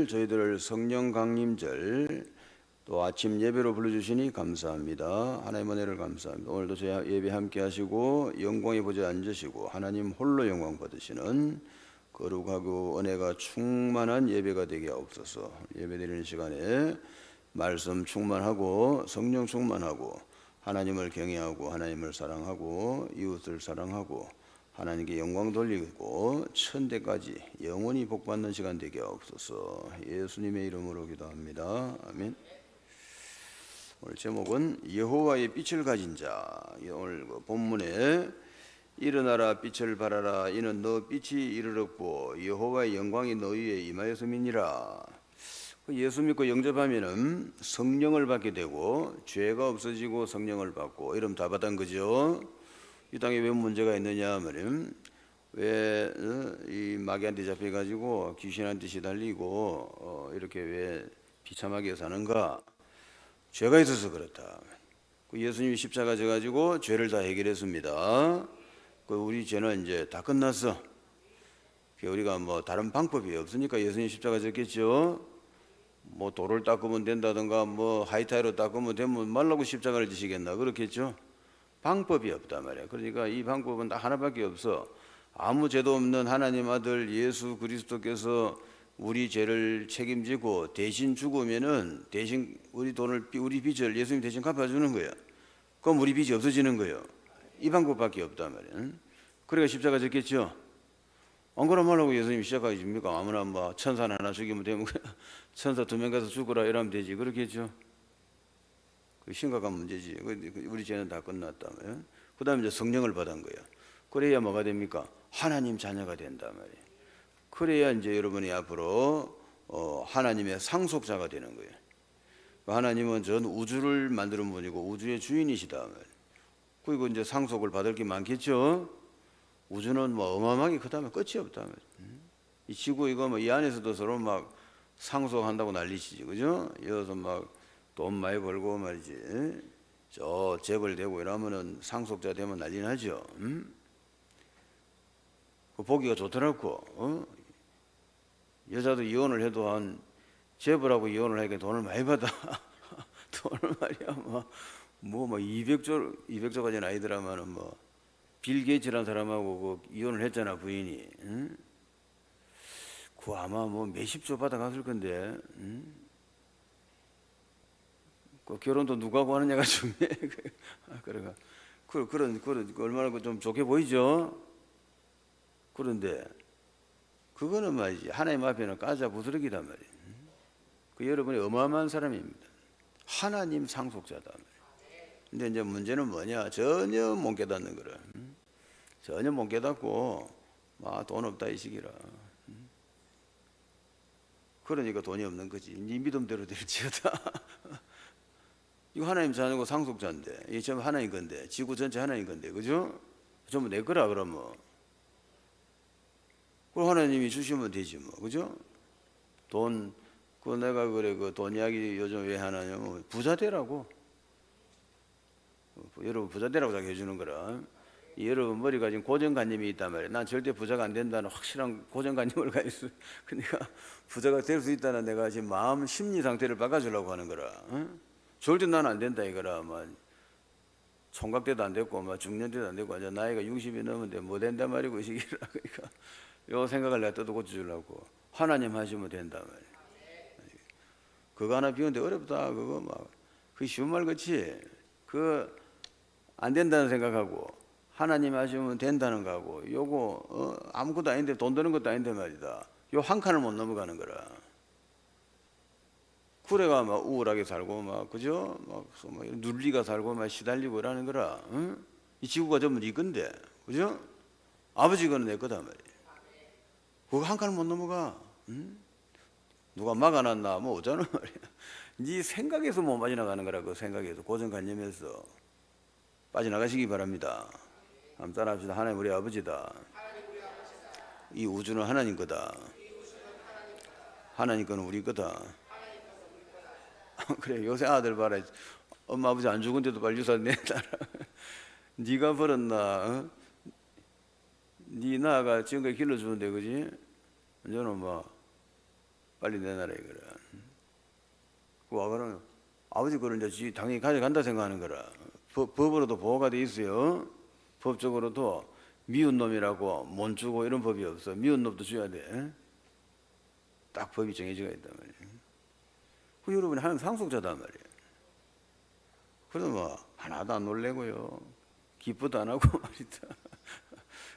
저희들을 성령 강림절 또 아침 예배로 불러주시니 감사합니다. 하나님의 은혜를 감사합니다. 오늘도 저희 예배 함께 하시고 영광의 보좌에 앉으시고 하나님 홀로 영광 받으시는 거룩하고 은혜가 충만한 예배가 되게 하옵소서. 예배드리는 시간에 말씀 충만하고 성령 충만하고 하나님을 경외하고 하나님을 사랑하고 이웃을 사랑하고 하나님께 영광 돌리고 천대까지 영원히 복받는 시간 되게 하옵소서. 예수님의 이름으로 기도합니다. 아멘. 오늘 제목은 여호와의 빛을 가진 자. 오늘 본문에 일어나라 빛을 발하라 이는 너 빛이 이르렀고 여호와의 영광이 너 위에 임하였음이니라. 예수 믿고 영접하면은 성령을 받게 되고 죄가 없어지고 성령을 받고 이름 다 받은 거죠. 이 땅에 왜 문제가 있느냐 하면 왜 이 마귀한테 잡혀가지고 귀신한테 시달리고 이렇게 왜 비참하게 사는가? 죄가 있어서 그렇다. 예수님이 십자가 져가지고 죄를 다 해결했습니다. 우리 죄는 이제 다 끝났어. 우리가 뭐 다른 방법이 없으니까 예수님 십자가 졌겠죠. 뭐 돌을 닦으면 된다든가 뭐 하이타이로 닦으면 되면 말라고 십자가를 지시겠나 그렇겠죠. 방법이 없단 말이야. 그러니까 이 방법은 딱 하나밖에 없어. 아무 죄도 없는 하나님 아들 예수 그리스도께서 우리 죄를 책임지고 대신 죽으면은 대신 우리 빚을 예수님 대신 갚아주는 거야. 그럼 우리 빚이 없어지는 거예요. 이 방법밖에 없단 말이야. 그러니까 십자가 졌겠죠. 안 그러면 말라고 예수님 십자가 집니까? 아무나 뭐 천사 하나 죽이면 되면 천사 2명 가서 죽으라 이러면 되지. 그렇겠죠. 심각한 문제지. 우리 죄는 다 끝났다면. 그 다음에 이제 성령을 받은 거야. 그래야 뭐가 됩니까? 하나님 자녀가 된단 말이에요. 그래야 이제 여러분이 앞으로 하나님의 상속자가 되는 거예요. 하나님은 전 우주를 만드는 분이고 우주의 주인이시다 말이에요. 그리고 이제 상속을 받을 게 많겠죠. 우주는 뭐 어마어마하게 크다면 끝이 없다 말이에요. 이 지구 이거 뭐 이 안에서도 서로 막 상속한다고 난리치지, 그죠? 여기서 막 돈 많이 벌고 말이지. 저 재벌 되고 이러면은 상속자 되면 난리 나죠. 그 보기가 좋더라고. 여자도 이혼을 해도 한 재벌하고 이혼을 하니까 돈을 많이 받아. 돈을 말이야 뭐 200조까지는 아니더라마는 뭐 빌 게이츠라는 사람하고 그 이혼을 했잖아 부인이. 그 아마 뭐 몇십조 받아갔을 건데. 그 결혼도 누구하고 하느냐가 중요해. 그래가 그런 얼마나 좀 좋게 보이죠. 그런데 그거는 말이지 하나님 앞에는 까자 부스러기단 말이에요. 그 여러분이 어마어마한 사람입니다. 하나님 상속자다 말이에요. 근데 이제 문제는 뭐냐? 전혀 못 깨닫는 거라. 전혀 못 깨닫고 돈 없다 이 식이라. 그러니까 돈이 없는 거지. 네 믿음대로 될지어다. 이거 하나님 자녀고 상속자인데 이게 전부 하나님 건데 지구 전체 하나님 건데 그죠? 전부 내 거라 그러면 그걸 하나님이 주시면 되지 뭐 그죠? 돈 그 내가 그래 그 돈 이야기 요즘 왜 하냐면 부자 되라고. 여러분 부자 되라고 자꾸 해주는 거라. 여러분 머리가 지금 고정관념이 있단 말이에요. 난 절대 부자가 안 된다는 확실한 고정관념을 가지고 있어. 그러니까 부자가 될 수 있다는 내가 지금 마음 심리 상태를 바꿔주려고 하는 거라. 절대 난 안 된다 이거라. 총각 때도 안 됐고 중년 때도 안 됐고 이제 나이가 60이 넘었는데 뭐 된단 말이고 이 시기라. 그러니까 요 생각을 내가 뜯어 고쳐주려고. 하나님 하시면 된단 말이에요. 그거 하나 비우는데 어렵다. 그거 그게 쉬운 말 그치? 안 된다는 생각하고 하나님 하시면 된다는 거하고 요거 아무것도 아닌데 돈 드는 것도 아닌데 말이다. 요 한 칸을 못 넘어가는 거라. 그래가 우울하게 살고 그죠? 눌리가 살고 시달리고 이러는 거라. 이 지구가 전부 네 건데 그죠? 아버지 거는 내 거다 말이야. 그거 한 칸을 못 넘어가. 누가 막아놨나 어쩌는 말이야. 네 생각에서 못 빠져나가는 거라. 그 생각에서 고정관념에서 빠져나가시기 바랍니다. 한번 따라합시다. 하나님 우리 아버지다. 이 우주는 하나님 거다. 하나님 거는 우리 거다. 그래 요새 아들 봐라. 엄마 아버지 안 죽은데도 빨리 유산 내놔라. 네가 벌었나? 네 나가 지금까지 길러주는데 그지? 이제는 빨리 내놔라 이거라. 와 그러면 아버지 거를 이제 당연히 가져간다 생각하는 거라. 법으로도 보호가 돼 있어요. 법적으로도 미운 놈이라고 못 주고 이런 법이 없어. 미운 놈도 줘야 돼. 딱 법이 정해져 있단 말이에요. 그 여러분이 하나님 상속자단 말이에요. 그래도 뭐 하나도 안 놀래고요. 기쁘도 안 하고 말이다.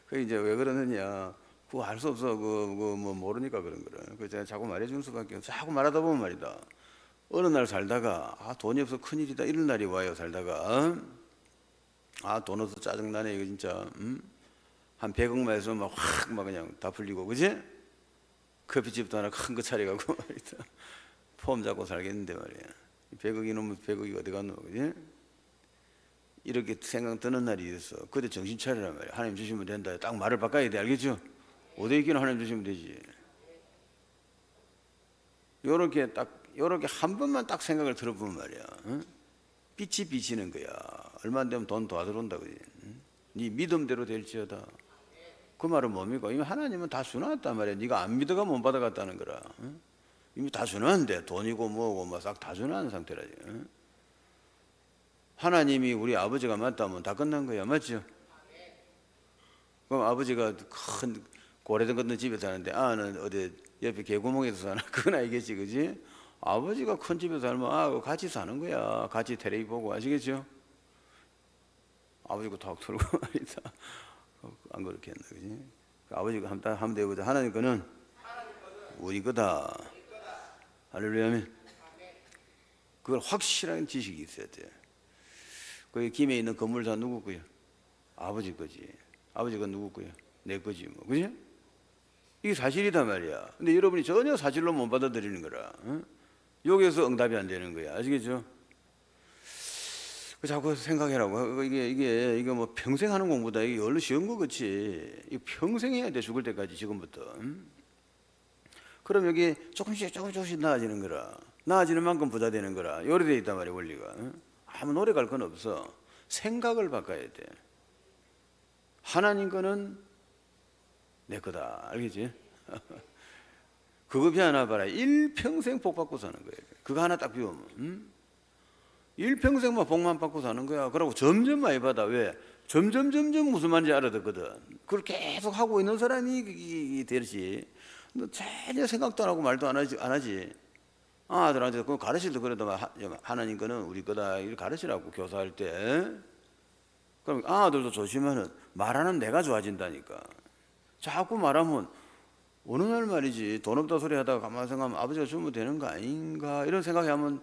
그 이제 왜 그러느냐? 그거 알 수 없어. 뭐 모르니까 그런 거라. 그 제가 자꾸 말해주는 수밖에 없어. 자꾸 말하다 보면 말이다. 어느 날 살다가 돈이 없어 큰일이다 이런 날이 와요. 살다가 돈 없어 짜증나네 이거 진짜. 한 100억만 해서 막 그냥 다 풀리고 그지? 커피집도 하나 큰 거 차려가고 말이다. 폼 잡고 살겠는데 말이야. 100억이 넘으면 100억이 어디 갔노 그지? 이렇게 생각 드는 날이 있어. 그때 정신 차리란 말이야. 하나님 주시면 된다. 딱 말을 바꿔야 돼. 알겠죠? 오대기는 하나님 주시면 되지. 요렇게 한 번만 딱 생각을 들어보면 말이야. 빛이 비치는 거야. 얼마 안 되면 돈 더 들어온다 그지? 네 믿음대로 될지어다. 그 말은 뭡니까? 이미 하나님은 다 주놨단 말이야. 네가 안 믿어가 못 받아갔다는 거라. 이미 다 주놨는데 돈이고 뭐고 뭐 싹 다 주놨는 상태라지. 하나님이 우리 아버지가 맞다면 다 끝난 거야. 맞죠? 그럼 아버지가 큰 고래등 같은 집에 사는데 아는 어디 옆에 개구멍에서 사나? 그건 알겠지 그지? 아버지가 큰 집에 살면 같이 사는 거야. 같이 텔레비 보고 아시겠죠? 아버지가 탁 털고 말이다. 안 그렇게 했나 그지? 아버지가 하면 되거든. 하나님 거는 우리 거다. 할렐루야. 그걸 확실한 지식이 있어야 돼. 거기 김에 있는 건물사 누구 거야? 아버지 거지. 아버지가 누구 거야? 내 거지 뭐. 그지? 이게 사실이단 말이야. 근데 여러분이 전혀 사실로 못 받아들이는 거라. 여기에서 응답이 안 되는 거야. 아시겠죠? 자꾸 생각해라고. 이게 뭐 평생 하는 공부다. 이게 얼른 쉬운 거 그치? 이거 평생 해야 돼. 죽을 때까지 지금부터. 그럼 여기 조금씩 나아지는 거라. 나아지는 만큼 부자 되는 거라. 요리 돼 있단 말이야 원리가. 아무 노래 갈 건 없어. 생각을 바꿔야 돼. 하나님 거는 내 거다. 알겠지? 그거 하나 봐라. 일평생 복 받고 사는 거예요. 그거 하나 딱 비우면. 일평생만 복만 받고 사는 거야. 그러고 점점 많이 받아. 왜? 점점 무슨 말인지 알아듣거든. 그걸 계속 하고 있는 사람이 되지. 너 전혀 생각도 안 하고 말도 안 하지. 아들한테 그거 가르칠 때 그래도 하나님 거는 우리 거다. 이렇게 가르치라고 교사할 때. 그럼 아들도 조심하는 말하는 내가 좋아진다니까. 자꾸 말하면 어느 날 말이지 돈 없다 소리 하다가 가만히 생각하면 아버지가 주면 되는 거 아닌가 이런 생각하면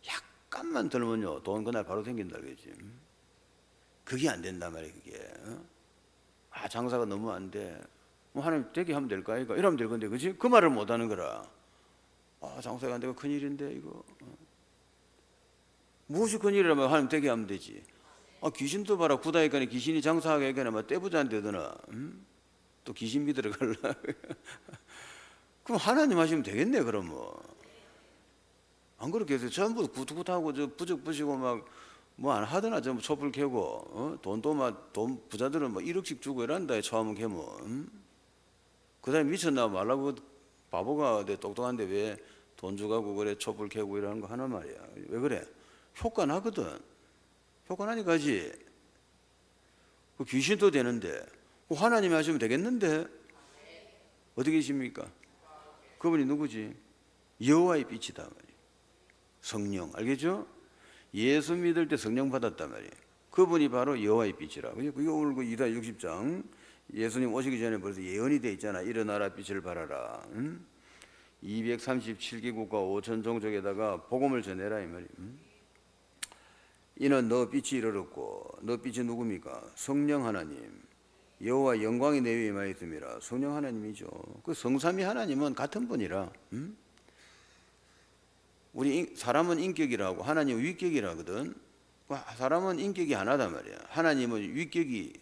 약간만 들면요 돈 그날 바로 생긴다 그러지. 그게 안 된단 말이야 그게. 장사가 너무 안 돼. 뭐 하나님 되게 하면 될까 이거 이러면 될 건데 그지? 그 말을 못 하는 거라. 장사가 안 되고 큰일인데 이거. 무엇이 큰일이라면 하나님 되게 하면 되지. 귀신도 봐라. 구다니까 귀신이 장사하게 하니까 막 떼부자 안 되더나. 또 귀신 믿으러 갈라. 그럼 하나님 하시면 되겠네 그럼 뭐. 안 그렇게 해서 전부 구트구트하고 저 부적 부시고 막 뭐 안 하더나 전부 촛불 켜고 돈도 막 돈 부자들은 뭐 1억씩 주고 이란다 처음 캐면. 그 사람이 미쳤나 말라고 바보가 내 똑똑한데 왜 돈 주가고 그래 촛불 켜고 이러는 거 하나 말이야. 왜 그래? 효과 나거든. 효과 나니까지. 그 귀신도 되는데 하나님이 하시면 되겠는데 어디 계십니까? 그분이 누구지? 여호와의 빛이다 말이에요. 성령 알겠죠? 예수 믿을 때 성령 받았단 말이에요. 그분이 바로 여호와의 빛이라. 그게 오늘 이사 60장 예수님 오시기 전에 벌써 예언이 돼 있잖아. 일어나라 빛을 발하라. 237개국과 5천 종족에다가 복음을 전해라 이 말이에요. 이는 너 빛이 이르렀고 너 빛이 누굽니까? 성령 하나님 여호와 영광이 내 위에 임하여 있음이라. 성령 하나님이죠. 그 성삼위 하나님은 같은 분이라. 우리 사람은 인격이라고 하나님은 위격이라거든. 사람은 인격이 하나단 말이야. 하나님은 위격이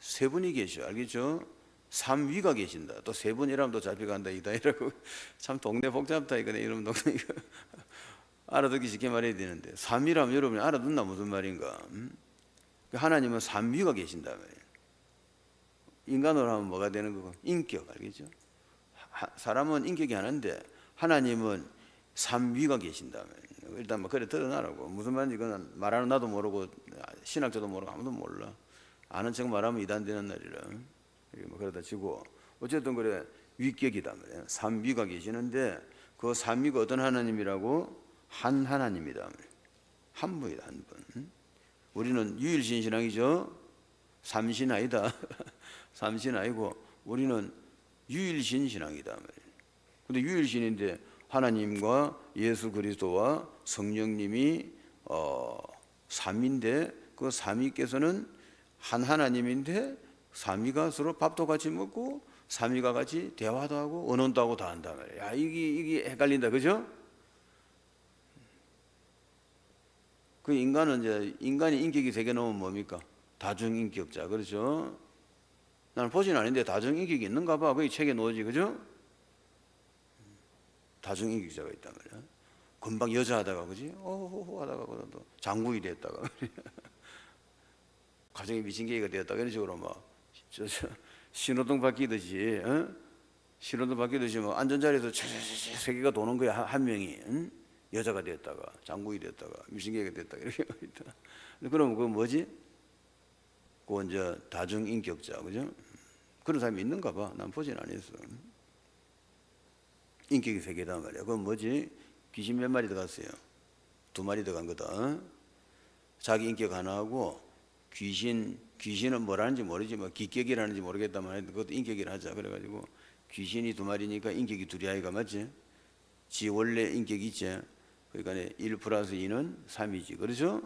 세 분이 계셔. 알겠죠? 삼위가 계신다. 또 세 분이라면 또 잡혀간다 이다 이라고. 참 동네 복잡다 이거네. 이러면 동네 이거 알아듣기 쉽게 말해야 되는데 삼위라면 여러분이 알아듣나 무슨 말인가? 하나님은 삼위가 계신다 말이야. 인간으로 하면 뭐가 되는 거고? 인격 알겠죠? 사람은 인격이 하나인데 하나님은 삼위가 계신다면 일단 뭐 그래 드러나라고. 무슨 말인지 이건 말하는 나도 모르고 신학자도 모르고 아무도 몰라. 아는 척 말하면 이단되는 날이라. 뭐 그러다 치고 어쨌든 그래 위격이다 말이야. 삼위가 계시는데 그 삼위가 어떤 하나님이라고? 한 하나님이다 말이야. 한 분이다, 한 분. 우리는 유일신 신앙이죠. 삼신 아니다. 삼신 아니고 우리는 유일신 신앙이다 말이야. 근데 유일신인데 하나님과 예수 그리스도와 성령님이 삼위인데 그 삼위께서는 한 하나님인데 삼위가 서로 밥도 같이 먹고 삼위가 같이 대화도 하고 언언도 하고 다 한단 말이야. 야, 이게 헷갈린다, 그죠? 그 인간은 이제 인간이 인격이 3개 넘으면 뭡니까? 다중인격자, 그렇죠? 나는 보진 않는데 다중인격이 있는가 봐. 거기 책에 놓지, 그죠? 다중인격자가 있단 말이야. 금방 여자 하다가, 그지? 오호호 하다가 또 장구이 됐다가 가정에 미친 개가 되었다 이런 식으로 막 신호등 바뀌듯이, 신호등 바뀌듯이 뭐 안전자리에서 세계가 도는 거야. 한 명이, 여자가 됐다가 장구이 됐다가 미친 개가 됐다가 이렇게 있다. 그럼 그거 뭐지? 그거 이제 다중인격자, 그죠? 그런 사람이 있는가 봐. 난 보진 않았어. 인격이 3개단 말이야. 그건 뭐지? 귀신 몇 마리 들어갔어요? 2마리 들어간 거다. 자기 인격 하나하고 귀신은 뭐라는지 모르지, 뭐 기격이라는지 모르겠다만 그것도 인격이라 하자. 그래가지고 귀신이 2마리니까 인격이 2이 아이가 맞지? 지 원래 인격이 있지. 그러니까 1 플러스 2는 3이지, 그렇죠?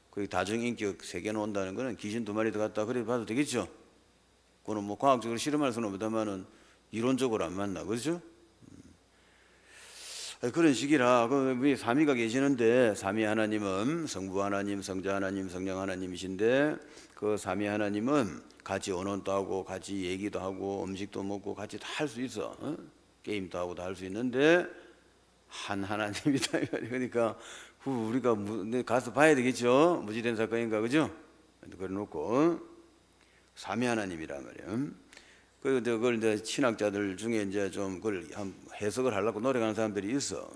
그 다중인격 3개는 온다는 거는 귀신 2마리 들어갔다 그래 봐도 되겠죠? 그거는 뭐 과학적으로 실험할 수는 없다만은 이론적으로 안 맞나, 그렇죠? 그런 식이라 그 삼위가 계시는데 삼위 하나님은 성부 하나님, 성자 하나님, 성령 하나님이신데 그 삼위 하나님은 같이 언언도 하고 같이 얘기도 하고 음식도 먹고 같이 다 할 수 있어. 게임도 하고 다 할 수 있는데 한 하나님이다. 그러니까 우리가 가서 봐야 되겠죠. 무지된 사건인가, 그죠? 그래 놓고 삼위 하나님이란 말이야. 그걸 이제 신학자들 중에 이제 좀 그걸 해석을 하려고 노력하는 사람들이 있어.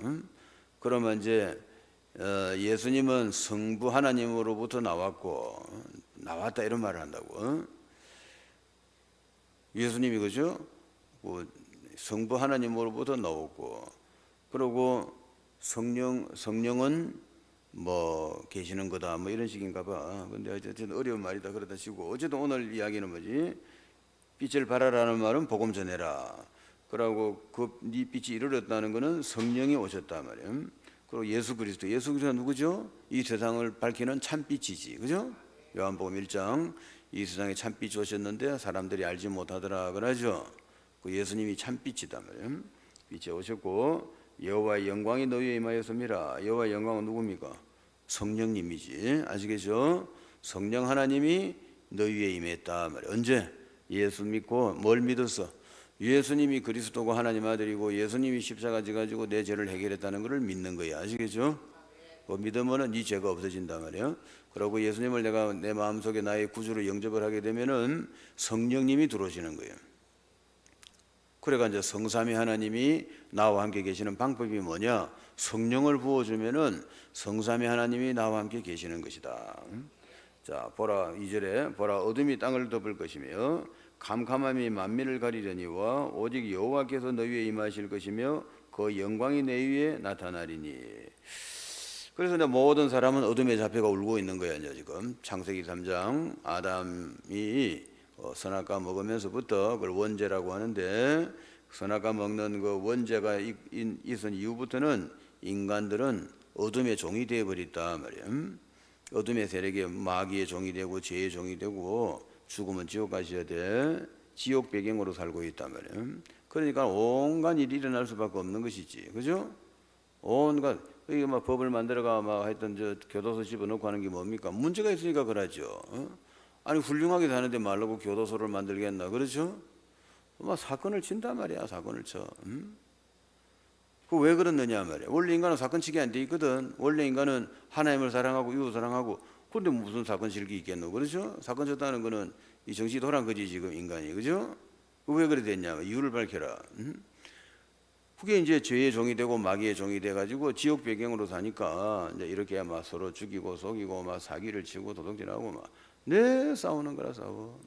그러면 이제 예수님은 성부 하나님으로부터 나왔다 이런 말을 한다고. 예수님이 그죠? 성부 하나님으로부터 나왔고, 그리고 성령은 뭐 계시는 거다 뭐 이런 식인가 봐. 근데 어쨌든 어려운 말이다 그러다 치고 어쨌든 오늘 이야기는 뭐지? 빛을 발하라는 말은 복음 전해라. 그러고 네 빛이 이르렀다는 것은 성령이 오셨단 말이에요. 그리고 예수 그리스도가 누구죠? 이 세상을 밝히는 참빛이지, 그죠? 요한복음 1장 이 세상에 참빛이 오셨는데 사람들이 알지 못하더라 그러죠. 그 예수님이 참빛이단 말이에요. 빛이 오셨고 여호와의 영광이 너희에 임하였습니다. 여호와의 영광은 누굽니까? 성령님이지, 아시겠죠? 성령 하나님이 너희에 임했다 말이에요. 언제? 예수 믿고 뭘 믿었어? 예수님이 그리스도고 하나님 아들이고 예수님이 십자가 지가지고 내 죄를 해결했다는 것을 믿는 거야, 아시겠죠? 그 믿으면은 네 죄가 없어진단 말이에요. 그리고 예수님을 내가 내 마음속에 나의 구주로 영접을 하게 되면은 성령님이 들어오시는 거예요. 그래가 이제 성삼위 하나님이 나와 함께 계시는 방법이 뭐냐? 성령을 부어주면은 성삼위 하나님이 나와 함께 계시는 것이다. 자, 보라 2절에 보라 어둠이 땅을 덮을 것이며 캄캄함이 만민을 가리려니와 오직 여호와께서 너희 위에 임하실 것이며 그 영광이 내 위에 나타나리니. 그래서 이제 모든 사람은 어둠에 잡혀가 울고 있는 거야 이제 지금. 창세기 3장 아담이 선악과 먹으면서부터 그걸 원죄라고 하는데 선악과 먹는 그 원죄가 있은 이후부터는 인간들은 어둠의 종이 되어 버렸다 말이야. 어둠의 세력에 마귀의 종이 되고 죄의 종이 되고 죽으면 지옥 가셔야 돼. 지옥 배경으로 살고 있단 말이에요. 그러니까 온갖 일이 일어날 수밖에 없는 것이지, 그죠? 온갖 이게 막 법을 만들어가 막 하여튼 저 교도소 집어넣고 하는 게 뭡니까? 문제가 있으니까 그러죠. 아니 훌륭하게 사는데 말라고 교도소를 만들겠나, 그렇죠? 막 사건을 친단 말이야, 사건을 쳐. 그 왜 그렇느냐 말이야. 원래 인간은 사건 치기 안 돼 있거든. 원래 인간은 하나님을 사랑하고 이웃 사랑하고. 그런데 무슨 사건 칠 게 있겠노, 그렇죠? 사건 쳤다는 거는 이 정신이 돌아간 거지 지금 인간이, 그죠? 왜 그래 됐냐? 이유를 밝혀라. 그게 이제 죄의 종이 되고 마귀의 종이 돼가지고 지옥 배경으로 사니까 이제 이렇게 막 서로 죽이고 속이고 막 사기를 치고 도둑질하고 막 싸우는 거라 싸워.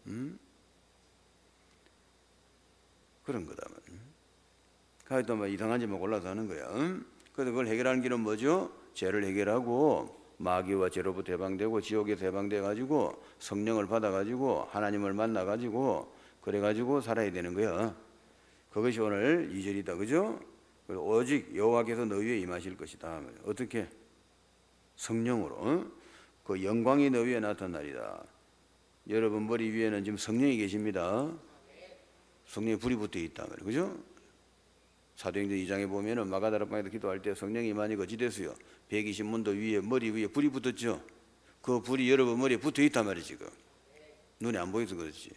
그런 거다. 하여튼 뭐 이상한 짓만 골라서 하는 거야. 그래서 그걸 해결하는 길은 뭐죠? 죄를 해결하고 마귀와 죄로부터 해방되고 지옥에서 해방돼 가지고 성령을 받아 가지고 하나님을 만나 가지고 그래 가지고 살아야 되는 거야. 그것이 오늘 2절이다. 그죠? 오직 여호와께서 너희 위에 임하실 것이다. 어떻게? 성령으로. 그 영광이 너희 위에 나타나리다. 여러분 머리 위에는 지금 성령이 계십니다. 성령에 불이 붙어 있다. 그죠? 사도행전 2장에 보면은 마가다락방에서 기도할 때 성령이 임하니 어찌 됐어요? 120문도 위에 머리 위에 불이 붙었죠. 그 불이 여러분 머리에 붙어 있단 말이지 지금. 눈에 안 보여서 그렇지.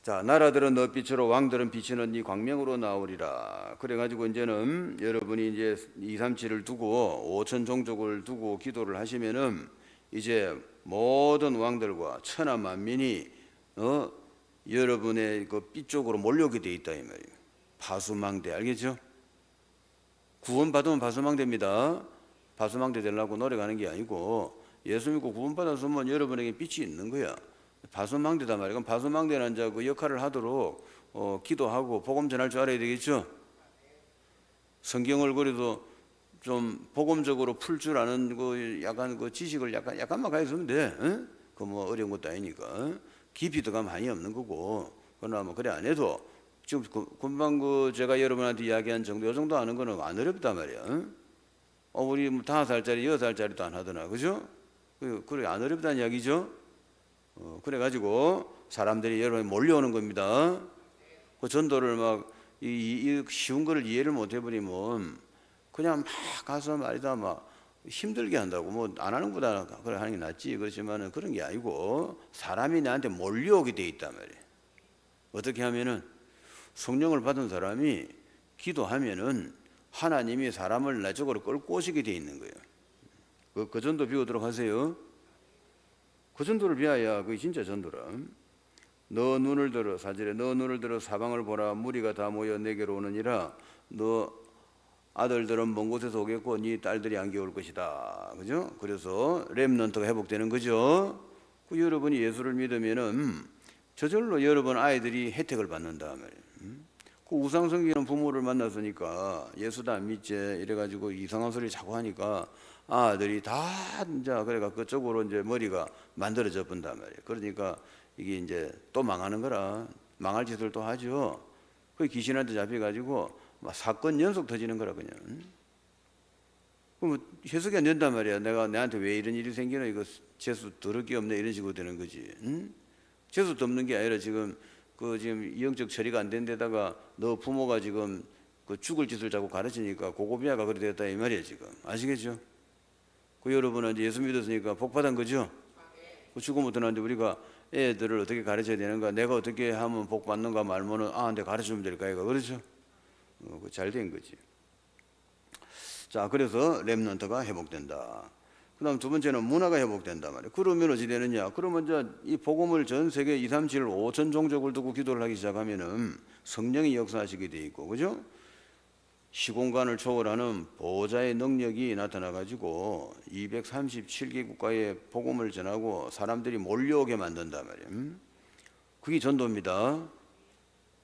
자, 나라들은 너 빛으로 왕들은 비치는 네 광명으로 나오리라. 그래가지고 이제는 여러분이 이제 237을 두고 5천 종족을 두고 기도를 하시면은 이제 모든 왕들과 천하 만민이 여러분의 그 빛 쪽으로 몰려오게 돼 있다 이 말이에요. 파수망대 알겠죠? 구원받으면 파수망대입니다. 파수망대 되려고 노력하는 게 아니고 예수 믿고 구원받았으면 여러분에게 빛이 있는 거야. 파수망대다 말이야. 그럼 파수망대는 이제 그 역할을 하도록 기도하고 복음 전할 줄 알아야 되겠죠? 성경을 그래도 좀 복음적으로 풀 줄 아는 그 약간 그 지식을 약간만 가있으면 돼. 그 뭐 어려운 것도 아니니까. 깊이 들어가면 한이 없는 거고. 그러나 뭐 그래 안 해도 지금 금방 그 제가 여러분한테 이야기한 정도 이 정도 아는 거는 안 어렵단 말이야. 우리 5살짜리 6살짜리도 안 하더나. 그죠? 그래 안 어렵다는 이야기죠? 그래가지고 사람들이 여러분이 몰려오는 겁니다. 그 전도를 막 이 쉬운 거를 이해를 못 해버리면 그냥 막 가서 말이다 막 힘들게 한다고 뭐 안 하는 것보다 그래 하는 게 낫지. 그렇지만은 그런 게 아니고 사람이 나한테 몰려오게 돼 있단 말이에요. 어떻게 하면은 성령을 받은 사람이 기도하면은 하나님이 사람을 나 쪽으로 끌고 오시게 돼 있는 거예요. 그 전도 비우도록 하세요. 그 전도를 비하야 그게 진짜 전도라. 너 눈을 들어 4절에 너 눈을 들어 사방을 보라 무리가 다 모여 내게로 오느니라. 너 아들들은 먼 곳에서 오겠고 네 딸들이 안개 올 것이다. 그죠? 그래서 렘넌트가 회복되는 거죠. 그 여러분이 예수를 믿으면은 저절로 여러분 아이들이 혜택을 받는다 말이에요. 그 우상성기는 부모를 만났으니까 예수도 안 믿지 이래가지고 이상한 소리 자꾸 하니까 아들이 다 이제 그래가 그쪽으로 이제 머리가 만들어져 본단 말이에요. 그러니까 이게 이제 또 망하는 거라 망할 짓을 또 하죠. 그 귀신한테 잡혀가지고 막 사건 연속 터지는 거라 그냥. 그럼 해석이 안 된단 말이야. 내한테 왜 이런 일이 생기나 이거 재수 더럽게 없네 이런 식으로 되는 거지. 재수도 없는 게 아니라 지금 지금 영적 처리가 안 된 데다가 너 부모가 지금 그 죽을 짓을 자꾸 가르치니까 고고비아가 그래 됐다 이 말이야 지금. 아시겠죠? 그 여러분은 이제 예수 믿었으니까 복 받은 거죠? 그 죽음부터 나는데 우리가 애들을 어떻게 가르쳐야 되는가 내가 어떻게 하면 복 받는가 말면은 내가 가르쳐주면 될까 이거 그렇죠? 잘 된 거지. 자, 그래서 렘넌트가 회복된다. 그 다음 두 번째는 문화가 회복된다 말이야. 그러면 어찌 되느냐? 그러면 이제 이 복음을 전 세계 2, 3, 7, 5천 종족을 두고 기도를 하기 시작하면은 성령이 역사하시게 돼 있고, 그죠? 시공간을 초월하는 보호자의 능력이 나타나가지고 237개 국가에 복음을 전하고 사람들이 몰려오게 만든단 말이야. 그게 전도입니다.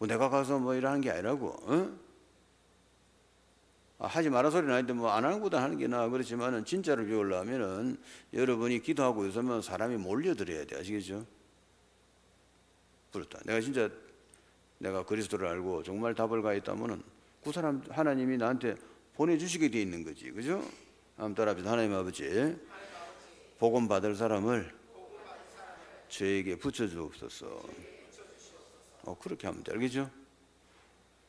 내가 가서 뭐 이러는 게 아니라고. 하지 마라 소리는 아닌데 뭐 안 하는 것보다 하는 게 나아. 그렇지만은 진짜를 배우려면은 여러분이 기도하고 있으면 사람이 몰려들어야 돼. 아시겠죠? 그렇다. 내가 그리스도를 알고 정말 답을 가했다면은 그 사람 하나님이 나한테 보내주시게 돼 있는 거지. 그죠? 한번 따라합시다. 하나님 아버지 복음 받을 사람을 저에게 붙여주옵소서. 그렇게 하면 돼. 알겠죠?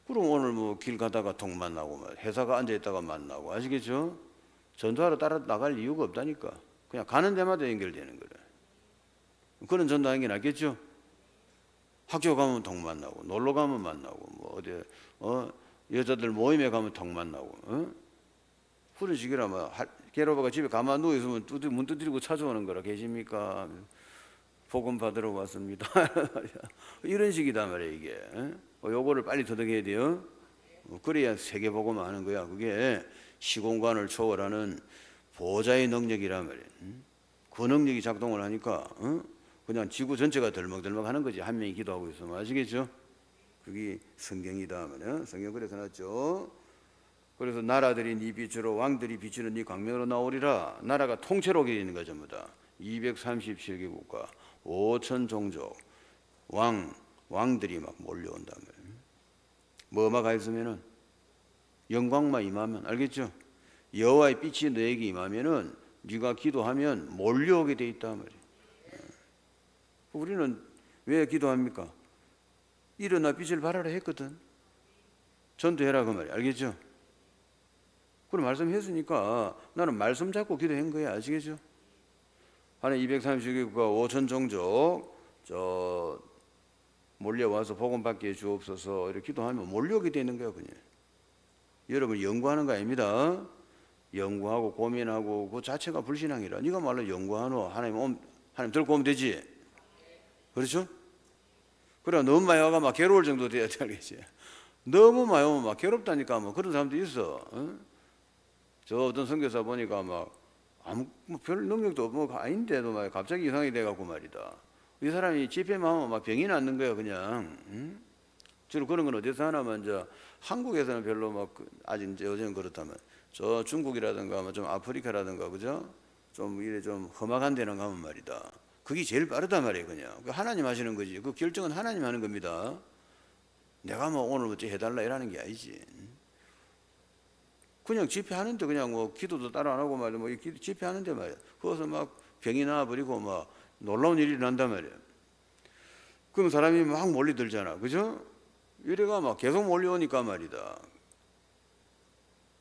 그럼 오늘 뭐 길 가다가 통 만나고 회사가 앉아있다가 만나고 아시겠죠? 전도하러 따라 나갈 이유가 없다니까. 그냥 가는 데마다 연결되는 거래. 그런 전도하는 게 낫겠죠? 학교 가면 통 만나고 놀러 가면 만나고 뭐 어디 여자들 모임에 가면 통 만나고 그런 식이라 뭐 게로바가 집에 가만 누워 있으면 문 두드리고 찾아오는 거라. 계십니까? 복음 받으러 왔습니다. 이런 식이다 말이야 이게. 요거를 빨리 터득해야 돼요. 그래야 세계복음을 하는 거야. 그게 시공간을 초월하는 보좌의 능력이란 말이에요. 그 능력이 작동을 하니까 그냥 지구 전체가 덜먹덜먹 하는 거지. 한 명이 기도하고 있으면. 아시겠죠? 그게 성경이다 하면 성경 그래서 나왔죠. 그래서 나라들이 네 빛으로 왕들이 비추는 네 광명으로 나오리라. 나라가 통째로 오게 되는 거야. 전부 다 237개 국가 5천 종족 왕들이 막 몰려온다면 뭐만 가 있으면은 영광만 임하면 알겠죠? 여호와의 빛이 너에게 임하면은 네가 기도하면 몰려오게 돼 있단 말이에요. 우리는 왜 기도합니까? 일어나 빛을 발하라 했거든. 전도해라 그 말이야. 알겠죠? 그럼 말씀했으니까 나는 말씀 잡고 기도한 거야. 아시겠죠? 하나님 230개국가 5천 종족 저 몰려와서 복음 받게 주옵소서 이렇게 기도하면 몰려오게 되는 거야. 그냥 여러분 연구하는 거 아닙니다. 연구하고 고민하고 그 자체가 불신앙이라. 네가 말로 연구하노 하나님 들고 오면 되지. 그렇죠? 그래 너무 많이 와가 막 괴로울 정도 돼야 되겠지. 너무 많이 오면 막 괴롭다니까. 뭐 그런 사람도 있어. 저 어떤 선교사 보니까 막 아무 별 능력도 뭐 아닌데도 막 갑자기 이상이 돼갖고 말이다. 이 사람이 집회만 하면 막 병이 낫는 거야 그냥. 주로 그런 건 어디서 하나만 저 한국에서는 별로 막 아직 이제 요즘 그렇다면 저 중국이라든가 뭐 좀 아프리카라든가 그죠? 좀 이래 좀 험악한 데는 가면 말이다. 그게 제일 빠르단 말이에요 그냥. 하나님 하시는 거지. 그 결정은 하나님 하는 겁니다. 내가 뭐 오늘 어째 해달라 이라는 게 아니지. 그냥 집회하는데 그냥 뭐 기도도 따로 안 하고 말이야. 뭐 집회하는데 말이야. 거기서 막 병이 나버리고 막 놀라운 일이 난단 말이야. 그럼 사람이 막 몰리들잖아. 그죠? 이래가 막 계속 몰려오니까 말이다.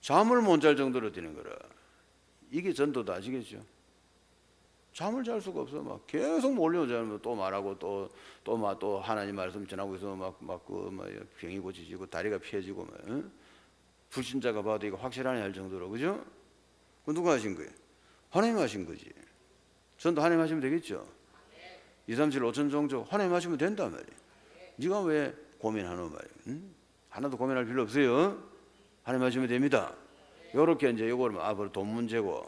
잠을 못 잘 정도로 되는 거라. 이게 전도다. 아시겠죠? 잠을 잘 수가 없어. 막 계속 몰려오잖아. 또 말하고 또 하나님 말씀 전하고 있으면 막 병이 고치지고 다리가 피해지고 막. 불신자가 봐도 이거 확실하네 할 정도로. 그죠? 그 누가 하신 거예요? 하나님 하신 거지. 전도 하나님 하시면 되겠죠? 2, 3, 7, 5천 종족 하나님 하시면 된단 말이에요. 네가 왜 고민하는 말이에요? 하나도 고민할 필요 없어요. 하나님 하시면 됩니다. 요렇게 이제 요거를 앞으로 돈 문제고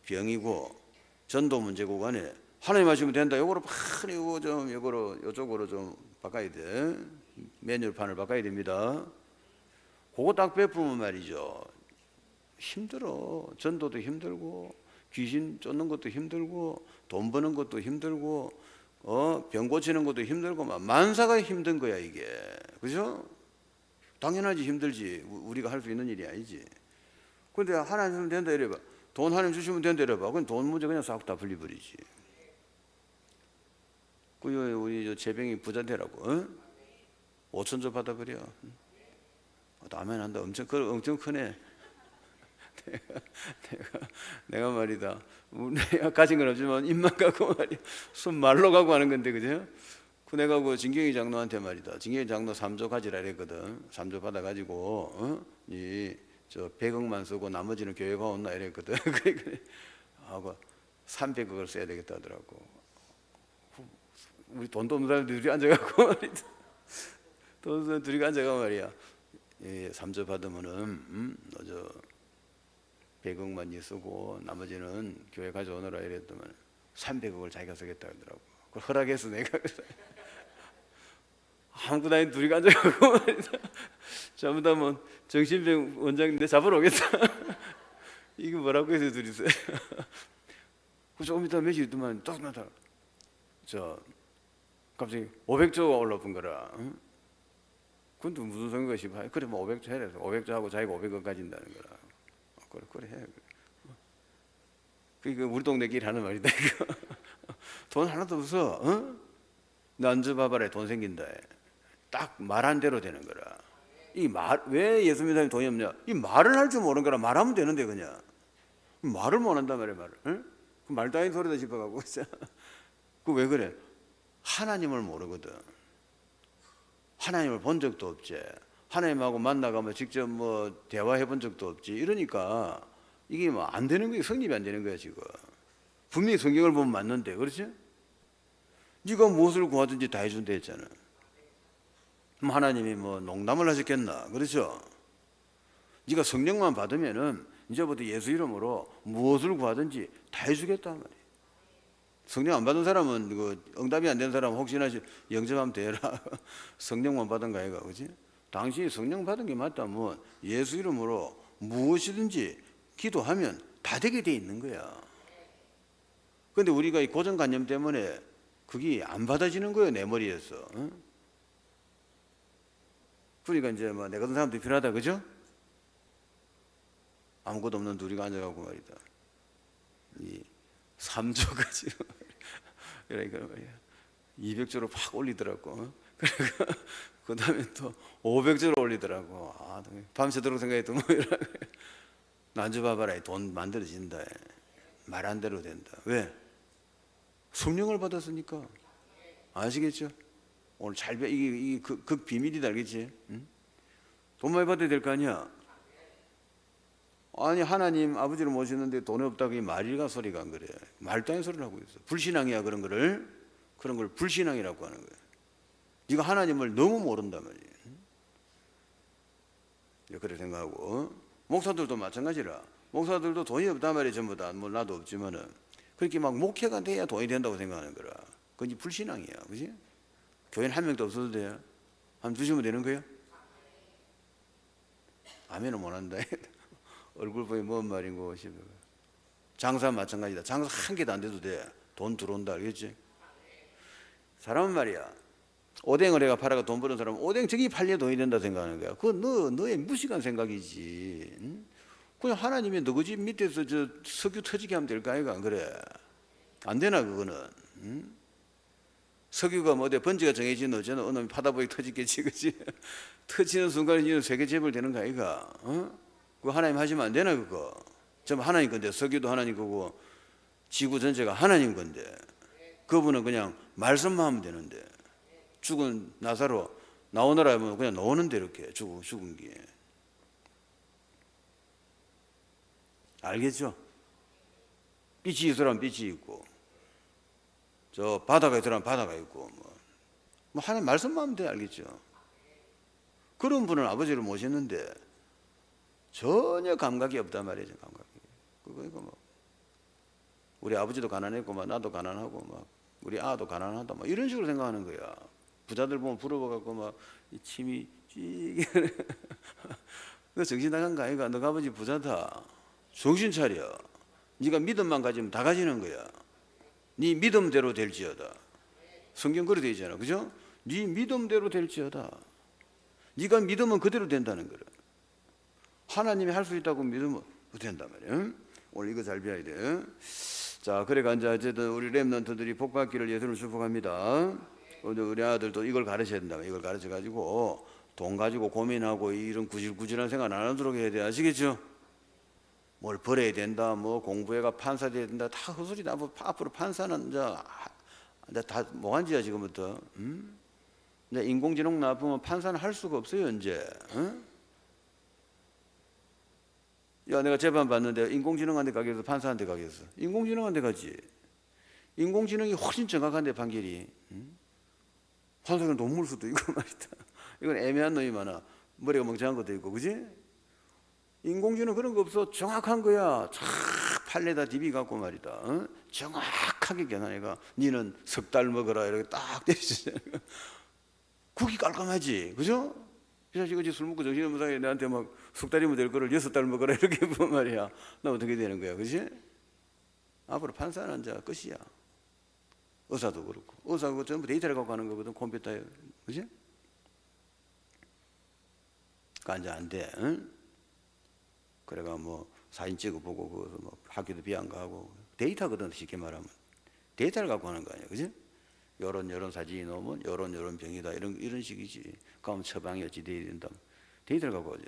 병이고 전도 문제고 간에 하나님 하시면 된다. 요거로 많이 요쪽으로 좀 바꿔야 돼. 메뉴판을 바꿔야 됩니다. 그거 딱 베푸면 말이죠. 힘들어. 전도도 힘들고 귀신 쫓는 것도 힘들고 돈 버는 것도 힘들고 병 고치는 것도 힘들고 만사가 힘든 거야 이게. 그죠? 당연하지 힘들지. 우리가 할 수 있는 일이 아니지. 근데 하나님 주시면 된다 이래봐. 돈 하나님 주시면 된다 이래봐. 그럼 돈 문제 그냥 싹 다 풀려버리지. 우리 저 재병이 부자 되라고 5천조 받아버려. 아멘 한다. 엄청 크네. 내가 말이다. 내가 가진 건 없지만 입만 갖고 말이야. 손 말로 갖고 하는 건데 그죠? 내가 그 진경이 장로한테 말이다. 진경이 장로 3조 가지라 그랬거든. 3조 받아가지고 저 100억만 쓰고 나머지는 교회가 온나 이랬거든. 그래 하고 300억을 써야 되겠다 하더라고. 우리 돈도 없는 사람들이 둘이 앉아갖고 말이다. 돈 없는 사람 둘이 앉아가 말이야. 3조 받으면은 저 100억만 쓰고 나머지는 교회 가져오느라 이랬더만 300억을 자기가 쓰겠다 하더라고. 그걸 허락했어 내가. 아무도 아닌 둘이 앉아가고 말이다. 잘못하면 정신병 원장님 내 잡으러 오겠다. 이게 뭐라고 해서 둘이서. 그 조금 있다 며칠 있더만 딱 나타나. 갑자기 500조가 올라쁜 거라. 그건 또 무슨 소리가 싶어. 그래 뭐 500조 해라. 500조 하고 자기가 500억 가진다는 거라. 그래 해. 그게 우리 동네 길 하는 말이다. 돈 하나도 없어. 너 앉아봐봐라. 돈 생긴다. 딱 말한 대로 되는 거라. 왜 예수 믿는 사람이 돈이 없냐? 이 말을 할 줄 모르는 거라. 말하면 되는데 그냥 말을 못 한단 말이야. 말을. 그 말도 아닌 소리다 싶어가고. 그 왜 그래? 하나님을 모르거든. 하나님을 본 적도 없지. 하나님하고 만나가면 직접 뭐 대화해 본 적도 없지. 이러니까 이게 뭐 안 되는 거야. 성립이 안 되는 거야 지금. 분명히 성경을 보면 맞는데 그렇지? 네가 무엇을 구하든지 다 해준다 했잖아. 하나님이 뭐 농담을 하셨겠나? 그렇죠? 네가 성령만 받으면은 이제부터 예수 이름으로 무엇을 구하든지 다 해주겠단 말이에요. 성령 안 받은 사람은 그 응답이 안 된 사람은 혹시나 영접하면 되라. 성령만 받은 거 아이가, 그지? 당신이 성령 받은 게 맞다면 예수 이름으로 무엇이든지 기도하면 다 되게 돼 있는 거야. 근데 우리가 이 고정관념 때문에 그게 안 받아지는 거예요, 내 머리에서. 응? 그러니까 이제 뭐 내 같은 사람도 필요하다, 그죠? 아무것도 없는 둘이가 앉아가고 말이다. 이 3조까지 그러니까 말이야. 200조로 팍 올리더라고. 그러니까 그 다음에 또 500조로 올리더라고. 아, 밤새도록 생각했던 뭐 이런. 난주 봐봐라, 돈 만들어진다. 말 안 대로 된다. 왜? 성령을 받았으니까. 아시겠죠? 오늘 잘 이게 그 비밀이다, 알겠지? 응? 돈 많이 받아야 될 거 아니야. 아니 하나님 아버지를 모시는데 돈이 없다고 이 말이가 소리가 안 그래. 말도 안 소리를 하고 있어. 불신앙이야. 그런 걸 불신앙이라고 하는 거야. 네가 하나님을 너무 모른단 말이야. 그렇게 생각하고 목사들도 마찬가지라. 목사들도 돈이 없단 말이야. 전부 다. 뭐 나도 없지만은 그렇게 막 목회가 돼야 돈이 된다고 생각하는 거라. 그건 이제 불신앙이야. 그지? 교회는 한 명도 없어도 돼. 한 두시면 되는 거야? 아멘은 못 한다. 얼굴 보이 뭔 말인고 싶어. 장사 마찬가지다. 장사 한 개도 안 돼도 돼. 돈 들어온다, 알겠지? 사람은 말이야, 오뎅을 해가 팔아가 돈 버는 사람은 오뎅 저기 팔려 돈이 된다 생각하는 거야. 그건 너의 무식한 생각이지. 응? 그냥 하나님이 너희 집 밑에서 저 석유 터지게 하면 될 거 아이가? 안 그래? 안 되나 그거는? 응? 석유가 뭐 어디 번지가 정해지는 어쩌나 어느 놈이 파다 보이 터지겠지, 그치? 터지는 순간에 이는 세계 재벌 되는 거 아이가? 어? 그거 하나님 하시면 안 되나 그거? 전부 하나님 건데, 석유도 하나님 거고 지구 전체가 하나님 건데 그분은 그냥 말씀만 하면 되는데, 죽은 나사로 나오너라 하면 그냥 나오는데 이렇게 죽은 게. 알겠죠? 빛이 있으라면 빛이 있고, 저 바다가 있으라면 바다가 있고, 뭐 하나님 말씀만 하면 돼. 알겠죠? 그런 분은 아버지를 모셨는데 전혀 감각이 없단 말이죠. 감각이. 그거 뭐 우리 아버지도 가난했고 막 나도 가난하고 막 우리 아도 가난하다 막 이런 식으로 생각하는 거야. 부자들 보면 부러워갖고 막 침이 찌. 너 정신 나간 거 아이가? 너가 아버지 부자다. 정신 차려. 네가 믿음만 가지면 다 가지는 거야. 네 믿음대로 될지어다. 성경 그렇게 되어 있잖아, 그죠? 네 믿음대로 될지어다. 네가 믿으면 그대로 된다는 거야. 하나님이 할 수 있다고 믿으면 된단 말이야. 오늘 이거 잘 배워야 돼. 자, 그래가 이제 어쨌든 우리 렘넌트들이 복받기를 예수를 축복합니다. 우리 아들도 이걸 가르쳐야 된다. 이걸 가르쳐 가지고 돈 가지고 고민하고 이런 구질구질한 생각 안 하도록 해야 돼. 아시겠죠? 뭘 벌어야 된다, 뭐 공부해가 판사 돼야 된다, 다 헛소리다. 뭐 앞으로 판사는 이제 다 뭐한지야 지금부터. 이제 인공지능 나쁘면 판사는 할 수가 없어요 이제. 야, 내가 재판 받는데 인공지능한테 가겠어, 판사한테 가겠어? 인공지능한테 가지. 인공지능이 훨씬 정확한데 판결이. 판사가 논물 수도 있고 말이다. 이건 애매한 놈이 많아. 머리가 멍청한 것도 있고, 그지? 인공지능 그런 거 없어. 정확한 거야. 쫙 판례다 디비 갖고 말이다. 정확하게 계산해가 니는 석 달 먹어라 이렇게 딱 때리시잖아. 국이 깔끔하지, 그죠? 이 자식 어제 술 먹고 정신없는 사이에 내한테 막 석 달이면 될 거를 6달 먹어라 이렇게 보면 말이야. 나 어떻게 되는 거야, 그지? 앞으로 판사는 이제 끝이야. 의사도 그렇고. 의사가 전부 데이터를 갖고 가는 거거든, 컴퓨터에. 그지? 그러니까 이제 안 돼. 응? 그래가 뭐 사진 찍어보고 그거 뭐 학교도 비안 가고 데이터거든, 쉽게 말하면. 데이터를 갖고 하는 거 아니야, 그지? 요런 사진이 나오면 요런 병이다 이런 식이지. 그럼 처방이 어찌 돼야 된다. 데이터를 갖고 오죠.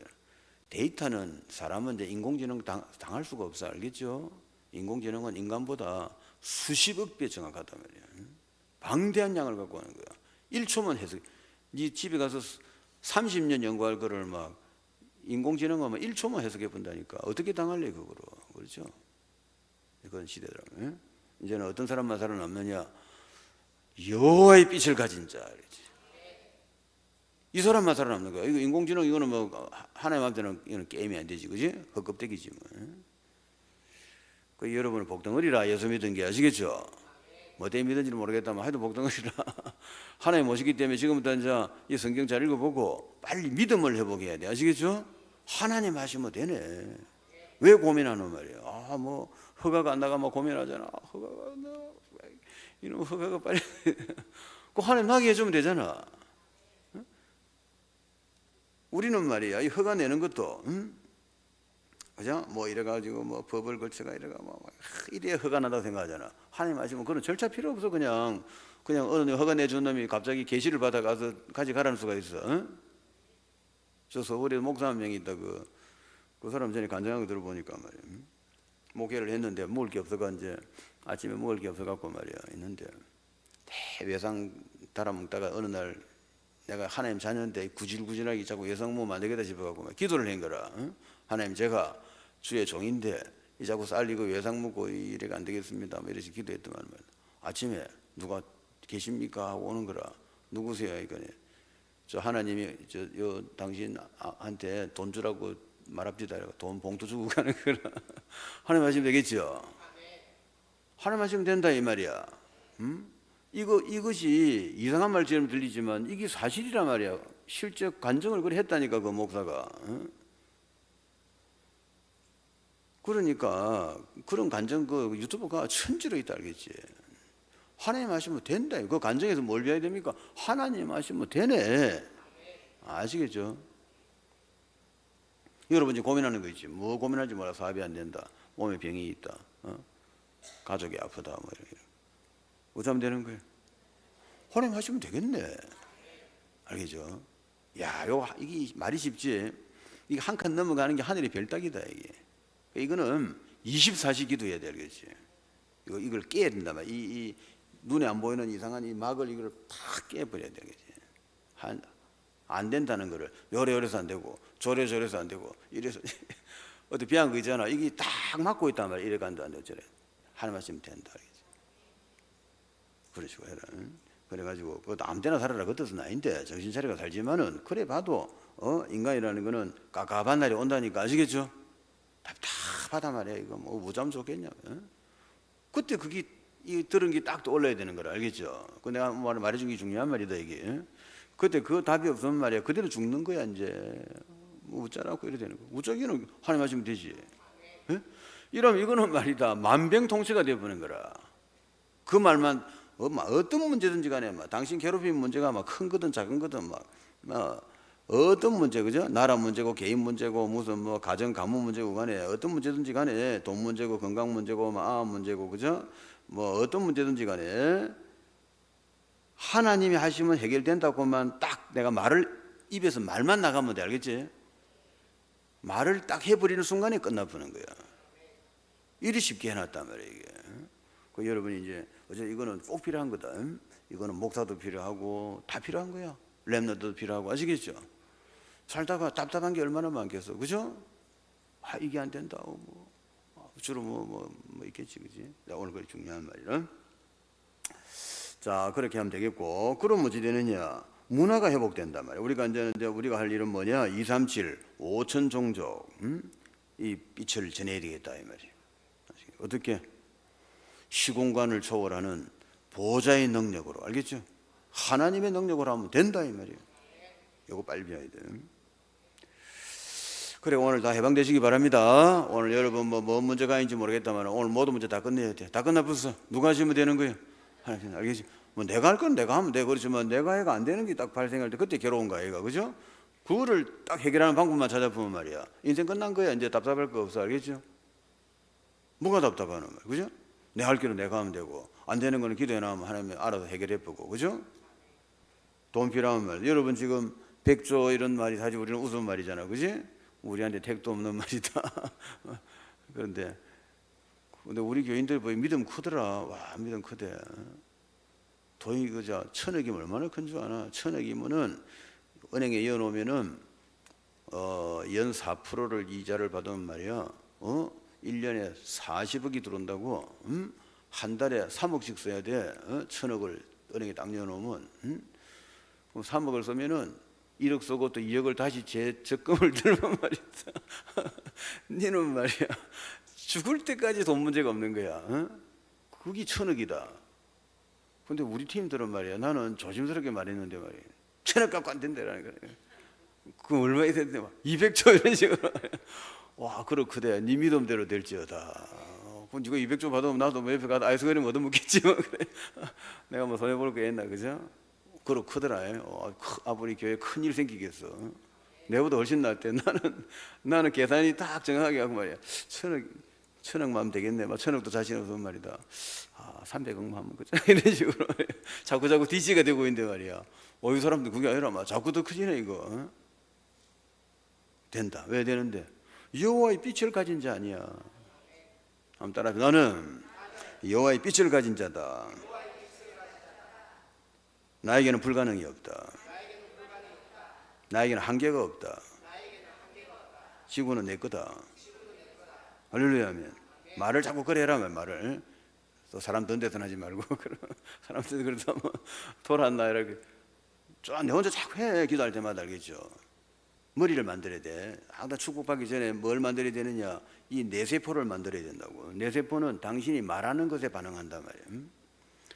데이터는 사람은 이제 인공지능 당할 수가 없어, 알겠죠? 인공지능은 인간보다 수십억 배 정확하단 말이야. 방대한 양을 갖고 하는 거야. 1초만 해석. 네 집에 가서 30년 연구할 거를 막 인공지능하면 1초만 해석해 본다니까. 어떻게 당할래 그거로. 그렇죠? 그런 시대더라고요. 이제는 어떤 사람만 살아남느냐? 여호와의 빛을 가진 자. 그렇지. 이 사람만 살아남는 거야. 이거 인공지능 이거는 뭐 하나님 앞에는 이거는 게임이 안 되지, 그지? 헛껍데기지 뭐. 그 여러분은 복덩어리라 예수 믿은 게 아시겠죠? 뭐 때문에 믿은지는 모르겠다만 하여튼 복덩어리라 하나님 모시기 때문에 지금부터 이제 이 성경 잘 읽어보고 빨리 믿음을 회복해야 돼. 아시겠죠? 하나님 하시면 되네. 왜 고민하는 말이야? 아, 뭐 허가가 안 나가면 고민하잖아. 허가가 안 나가. 이놈 허가가 빨리 그 하나님 나게 해주면 되잖아. 우리는 말이야 이 허가 내는 것도 그죠? 뭐 이래가지고 뭐 법을 걸쳐가 이래가 뭐 이래야 허가 나다고 생각하잖아. 하나님 하시면 그런 절차 필요 없어. 그냥 어느 허가 내준 놈이 갑자기 계시를 받아가서 가져가라는 수가 있어. 저 서울에 목사 한 명이 있다. 그 사람 전에 간증한 거 들어보니까 말이야. 목회를 했는데 먹을 게 없어가 이제 아침에 먹을 게 없어갖고 말이야 있는데 외상 달아먹다가 어느 날 내가 하나님 자녀인데 구질구질하게 자꾸 외상 먹으면 안 되겠다 싶어갖고 기도를 한 거라. 하나님 제가 주의 종인데 이 자꾸 쌀리고 외상 먹고 이래가 안 되겠습니다. 뭐 이래서 기도했더만 말이야. 아침에 누가 계십니까 하고 오는 거라. 누구세요? 이거네. 저 하나님이 요 당신한테 돈 주라고 말합디다. 돈 봉투 주고 가는 거라. 하나님 하시면 되겠죠. 하나님 하시면 된다 이 말이야. 이것이 이상한 말처럼 들리지만 이게 사실이란 말이야. 실제 간증을 그래 했다니까 그 목사가. 그러니까 그런 간증 그 유튜브가 천지로 있다 알겠지. 하나님 하시면 된다. 그 간증에서 뭘 배워야 됩니까? 하나님 하시면 되네. 아시겠죠? 여러분 지금 고민하는 거 있지. 뭐 고민하지 마라. 사업이 안 된다. 몸에 병이 있다. 가족이 아프다. 뭐 이렇게. 어쩌면 되는 거예요? 하나님 하시면 되겠네. 알겠죠? 야, 이게 말이 쉽지. 이게 한 칸 넘어가는 게 하늘의 별따기다 이게. 이거는 24시 기도해야 돼, 알겠지? 이걸 깨야 된다 말. 이 눈에 안 보이는 이상한 이 막을 이걸 다 깨버려야 돼, 알겠지? 안 된다는 거를 요래요래서 안 되고 저래저래서 안 되고 이래서 어디 비한 거 있잖아. 이게 딱 막고 있단 말이야. 이래 간다 안 돼, 저래. 하나님 하시면 된다, 알겠지? 그러시고 해라. 그래가지고 그것도 아무 때나 살아라 그 뜻은 아닌데 정신 차리고 살지만은 그래 봐도 인간이라는 거는 깝깝한 날이 온다니까 아시겠죠? 답답하단 말이야. 이거 뭐 무잠 좋겠냐? 그때 그게 들은 게 딱 떠올라야 되는 거라 알겠죠? 그 내가 말해준 게 중요한 말이다 이게. 그때 그 답이 없으면 말이야 그대로 죽는 거야 이제. 뭐 웃자라고 이래 되는 거. 웃자기는 하나님 하시면 되지. 이러면 이거는 말이다 만병통치가 되어버리는 거라. 그 말만 어떤 문제든지 간에 당신 괴롭힘 문제가 큰 거든 작은 거든 어떤 문제 그죠? 나라 문제고 개인 문제고 무슨 뭐 가정 가문 문제고 간에 어떤 문제든지 간에 돈 문제고 건강 문제고 암 문제고 그죠? 뭐 어떤 문제든지 간에 하나님이 하시면 해결된다고만 딱 내가 입에서 말만 나가면 돼 알겠지? 말을 딱 해버리는 순간에 끝나버리는 거야. 이리 쉽게 해놨단 말이야 이게. 그 여러분이 이제 어제 이거는 꼭 필요한 거다. 이거는 목사도 필요하고 다 필요한 거야. 렘너도 필요하고 아시겠죠? 살다가 답답한 게 얼마나 많겠어, 그죠? 이게 안 된다. 주로 뭐 있겠지, 그지? 오늘 그게 중요한 말이라. 자, 그렇게 하면 되겠고, 그럼 뭐지 되느냐? 문화가 회복된단 말이야. 우리가 이제 우리가 할 일은 뭐냐? 237 5천 종족, 이 빛을 전해야 되겠다 이 말이야. 어떻게? 시공간을 초월하는 보좌의 능력으로 알겠죠? 하나님의 능력으로 하면 된다 이 말이에요. 이거 빨리 배워야 돼. 그래 오늘 다 해방되시기 바랍니다. 오늘 여러분 뭐 문제가 있는지 모르겠다만 오늘 모든 문제 다 끝내야 돼. 다 끝나버렸어. 누가 하시면 되는 거예요? 하나님 알겠지? 뭐 내가 할 건 내가 하면 돼. 그렇지만 내가 해가 안 되는 게 딱 발생할 때 그때 괴로운 거야 얘가 그죠? 그거를 딱 해결하는 방법만 찾아보면 말이야 인생 끝난 거야. 이제 답답할 거 없어 알겠죠? 뭐가 답답하는 거야 그죠? 내 할 길은 내가 하면 되고 안 되는 거는 기도해 나오면 하나님이 알아서 해결해 보고 그죠? 돈 필요한 말 여러분 지금 100조 이런 말이 사실 우리는 웃음 말이잖아 그지? 우리한테 택도 없는 말이다. 그런데 우리 교인들 보니 믿음 크더라. 와 믿음 크대. 돈이 그저 1,000억이면 얼마나 큰 줄 아나? 1,000억이면은 은행에 이어놓으면은 연 4%를 이자를 받으면 말이야 1년에 40억이 들어온다고. 한 달에 3억씩 써야 돼. 1,000억을 은행에 딱 넣어놓으면 그럼 3억을 쓰면은 1억 쓰고 또 2억을 다시 재적금을 들면 말이야. 니는 말이야 죽을 때까지 돈 문제가 없는 거야. 어? 그게 1,000억이다. 근데 우리 팀들은 말이야, 나는 조심스럽게 말했는데 말이야, 1,000억 갖고 안 된다라는 거야. 그 얼마에 됐는데 막 200조 이런 식으로. 와, 그렇거든. 네 믿음대로 될지어다. 그럼 네가 200조 받으면 나도 뭐 옆에 가서 아이스크림 얻어먹겠지 뭐. 그래. 내가 뭐 손해볼 거 했나, 그죠? 그렇거더라. 아버리 교회 큰일 생기겠어. 내보다 훨씬 낫대. 나는 계산이 딱 정확하게 하고 말이야, 1,000억만 하면 되겠네. 막 1,000억도 자신 없으면 말이다. 300억만 하면 그죠? 이런 식으로 자꾸 DC가 되고 있는데 말이야. 이 사람들 그게 아니라 막 자꾸 더 커지네 이거. 어? 된다. 왜 되는데? 여호와의 빛을 가진 자 아니야. 한번 따라해. 나는 여호와의 빛을 가진 자다. 나에게는 불가능이 없다. 나에게는 한계가 없다. 지구는 내 거다. 할렐루야 하면 말을 자꾸 그래 해라면 말을 또 사람 던 데서 하지 말고 사람들 그래서 뭐 돌았나 이렇게 내 혼자 자꾸 해. 기도할 때마다 알겠죠. 머리를 만들어야 돼. 나 축복받기 전에 뭘 만들어야 되느냐, 이 뇌세포를 만들어야 된다고. 뇌세포는 당신이 말하는 것에 반응한단 말이에요.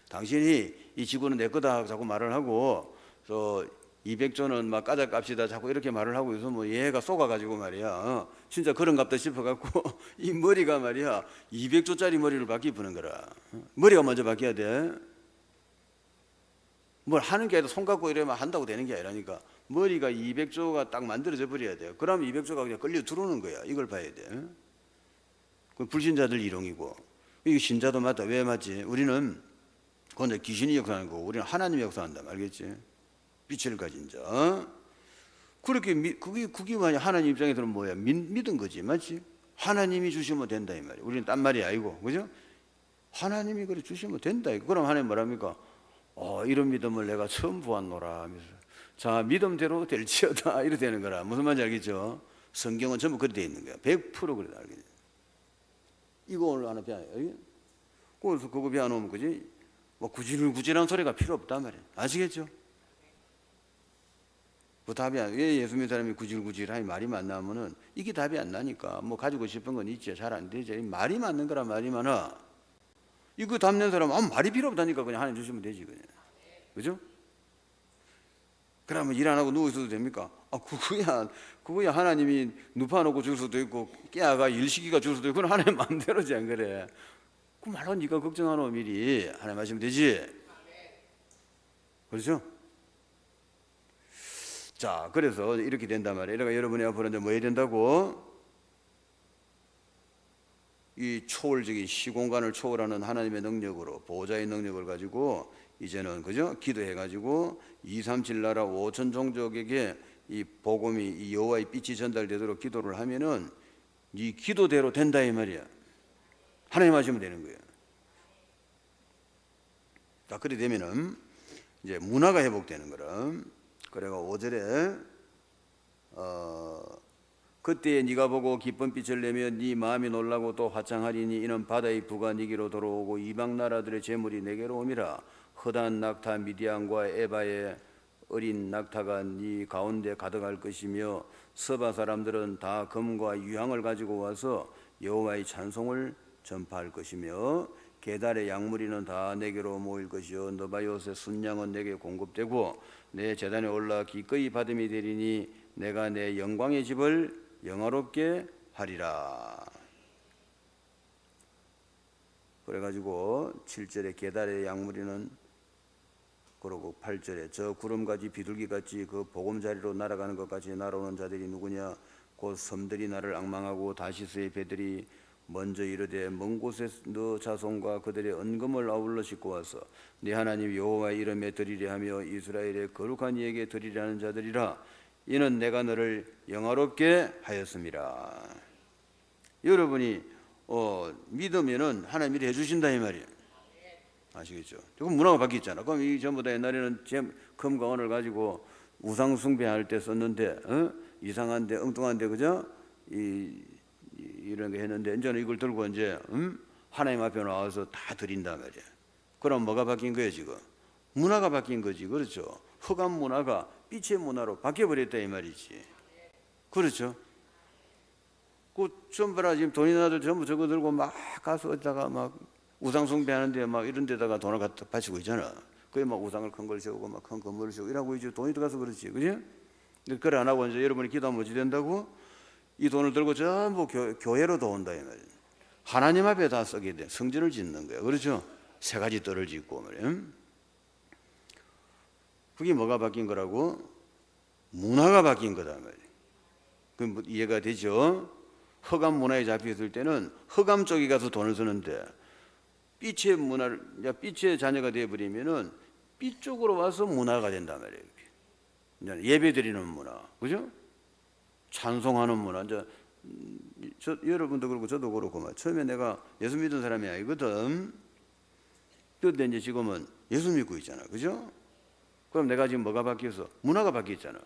당신이 이 지구는 내 거다 하고 자꾸 말을 하고, 또 200조는 막 까작갑시다 자꾸 이렇게 말을 하고 있어. 뭐 얘가 속아가지고 말이야, 진짜 그런 값다 싶어갖고 이 머리가 말이야 200조짜리 머리를 바뀌 부는 거라. 머리가 먼저 바뀌어야 돼. 뭘 하는 게 아니라 손 갖고 이러면 한다고 되는 게 아니라니까. 머리가 200조가 딱 만들어져 버려야 돼요. 그러면 200조가 그냥 끌려 들어오는 거야. 이걸 봐야 돼. 그 불신자들 이론이고, 이게 신자도 맞다. 왜 맞지? 우리는 그건 귀신이 역사하는 거고, 우리는 하나님이 역사한다. 알겠지? 빛을 가진 자. 그렇게 그게 만약 하나님 입장에서는 뭐야? 믿은 거지, 맞지? 하나님이 주시면 된다 이 말이야. 우리는 딴 말이 아니고, 그죠? 하나님이 그래 주시면 된다. 그럼 하나님 뭐랍니까? 이런 믿음을 내가 처음 보았노라 하면서, 자, 믿음대로 될지어다 이렇게 되는 거라. 무슨 말인지 알겠죠? 성경은 전부 그렇게 되어 있는 거야. 100% 그래 알겠죠? 이거 오늘 하나 배워요. 그래서 그거 배워놓으면 그지? 뭐 구질구질한 소리가 필요 없단 말이야. 아시겠죠? 그 답이 왜 예수 믿는 사람이 구질구질하니 말이 만나면은 이게 답이 안 나니까. 뭐 가지고 싶은 건 있지, 잘 안 되지. 말이 맞는 거라 말이 많아. 이거 답 낸 사람은 말이 필요 없다니까. 그냥 하나님 주시면 되지 그냥. 그죠? 그러면 일 안 하고 누워 있어도 됩니까? 그거야 하나님이 눕혀놓고 줄 수도 있고 깨아가 일시키가 줄 수도 있고, 그건 하나님 마음대로지 안 그래? 그 말로 네가 걱정하노 미리 하나님 하시면 되지. 그렇죠? 자, 그래서 이렇게 된단 말이에요. 그러니까 여러분이 앞으로 이제 뭐 해야 된다고? 이 초월적인 시공간을 초월하는 하나님의 능력으로, 보호자의 능력을 가지고 이제는 그죠? 기도해가지고 237 나라 5천 종족에게 이 복음이, 이 여호와의 빛이 전달되도록 기도를 하면은 이 기도대로 된다 이 말이야. 하나님 하시면 되는 거예요. 자, 그래 되면은 이제 문화가 회복되는 거라. 그래가 5절에 그때에 네가 보고 기쁜 빛을 내며 네 마음이 놀라고 또 화창하리니 이는 바다의 부가 네게로 돌아오고 이방 나라들의 재물이 내게로 옴이라. 허다한 낙타 미디안과 에바의 어린 낙타가 네 가운데 가득할 것이며 서바 사람들은 다 금과 유향을 가지고 와서 여호와의 찬송을 전파할 것이며 게달의 양무리는 다 내게로 모일 것이요 너바요스의 순양은 내게 공급되고 내 제단에 올라 기꺼이 받음이 되리니 내가 내 영광의 집을 영화롭게 하리라. 그래가지고 7절에 게달의 양무리는, 그러고 8절에 저 구름같이 비둘기같이 그 보금자리로 날아가는 것 같이 날아오는 자들이 누구냐? 곧 섬들이 나를 앙망하고 다시스의 배들이 먼저 이르되 먼 곳에 너 자손과 그들의 은금을 아울러 싣고 와서 네 하나님 여호와의 이름에 드리려 하며 이스라엘의 거룩한 이에게 드리려 하는 자들이라. 이는 내가 너를 영화롭게 하였음이라. 여러분이 믿으면은 하나님이 해주신다 이 말이에요. 아시겠죠? 조금 문화가 바뀌었잖아. 그럼 이 전부 다 옛날에는 금과 은을 가지고 우상 숭배할 때 썼는데, 이상한데 엉뚱한데 그죠? 이런 거 했는데 이제는 이걸 들고 이제 하나님 앞에 나와서 다 드린단 말이야. 그럼 뭐가 바뀐 거예요 지금? 문화가 바뀐 거지, 그렇죠? 흑암 문화가 빛의 문화로 바뀌어버렸다 이 말이지. 그렇죠? 그 전부 봐라 지금 돈이 나들 전부 저거 들고 막 가서 어디다가 막 우상 숭배하는데 막 이런 데다가 돈을 갖다 바치고 있잖아. 그게 막 우상을 큰 걸 세우고 막 큰 건물을 세우고 이러고 이제 돈이 들어가서 그렇지, 그지? 근데 그래 안 하고 이제 여러분이 기도하면 어찌 된다고? 이 돈을 들고 전부 교회로 도 온다 이 말이야. 하나님 앞에 다 쓰게 돼. 성전을 짓는 거야, 그렇죠? 세 가지 뜰을 짓고 말이야. 그게 뭐가 바뀐 거라고? 문화가 바뀐 거다 말이야. 그 이해가 되죠? 흑암 문화에 잡혔을 때는 흑암 쪽에 가서 돈을 쓰는데 빛의 문화를, 빛의 자녀가 되어버리면은 빛 쪽으로 와서 문화가 된단 말이에요. 예배 드리는 문화, 그죠? 찬송하는 문화. 이제 여러분도 그렇고 저도 그렇고 처음에 내가 예수 믿은 사람이 아니거든. 그런데 이제 지금은 예수 믿고 있잖아, 그죠? 그럼 내가 지금 뭐가 바뀌었어? 문화가 바뀌었잖아.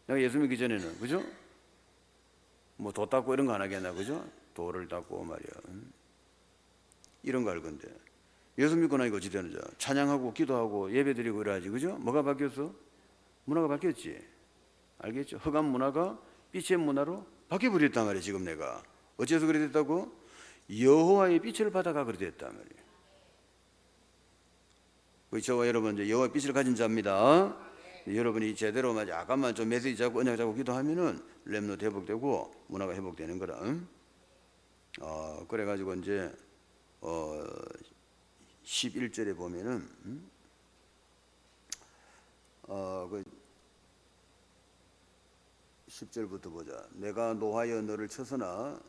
내가 예수 믿기 전에는, 그죠? 뭐 도 닦고 이런 거 안 하겠나, 그죠? 도를 닦고 말이야. 이런 거 할 건데. 예수 믿고 나니까 어찌 되는지 찬양하고 기도하고 예배드리고 이래야지, 그죠? 뭐가 바뀌었어? 문화가 바뀌었지. 알겠죠? 흑암 문화가 빛의 문화로 바뀌어버렸단 말이야. 지금 내가 어째서 그래 됐다고? 여호와의 빛을 받아가 그래 됐단 말이야. 저와 여러분 이제 여호와의 빛을 가진 자입니다. 여러분이 제대로 약간만 좀 메시지 잡고 언약 잡고 기도하면은 렘노트 회복되고 문화가 회복되는 거라. 그래가지고 이제 11절에 보면은 그 10절부터 보자. 내가 노하여 너를 쳐서나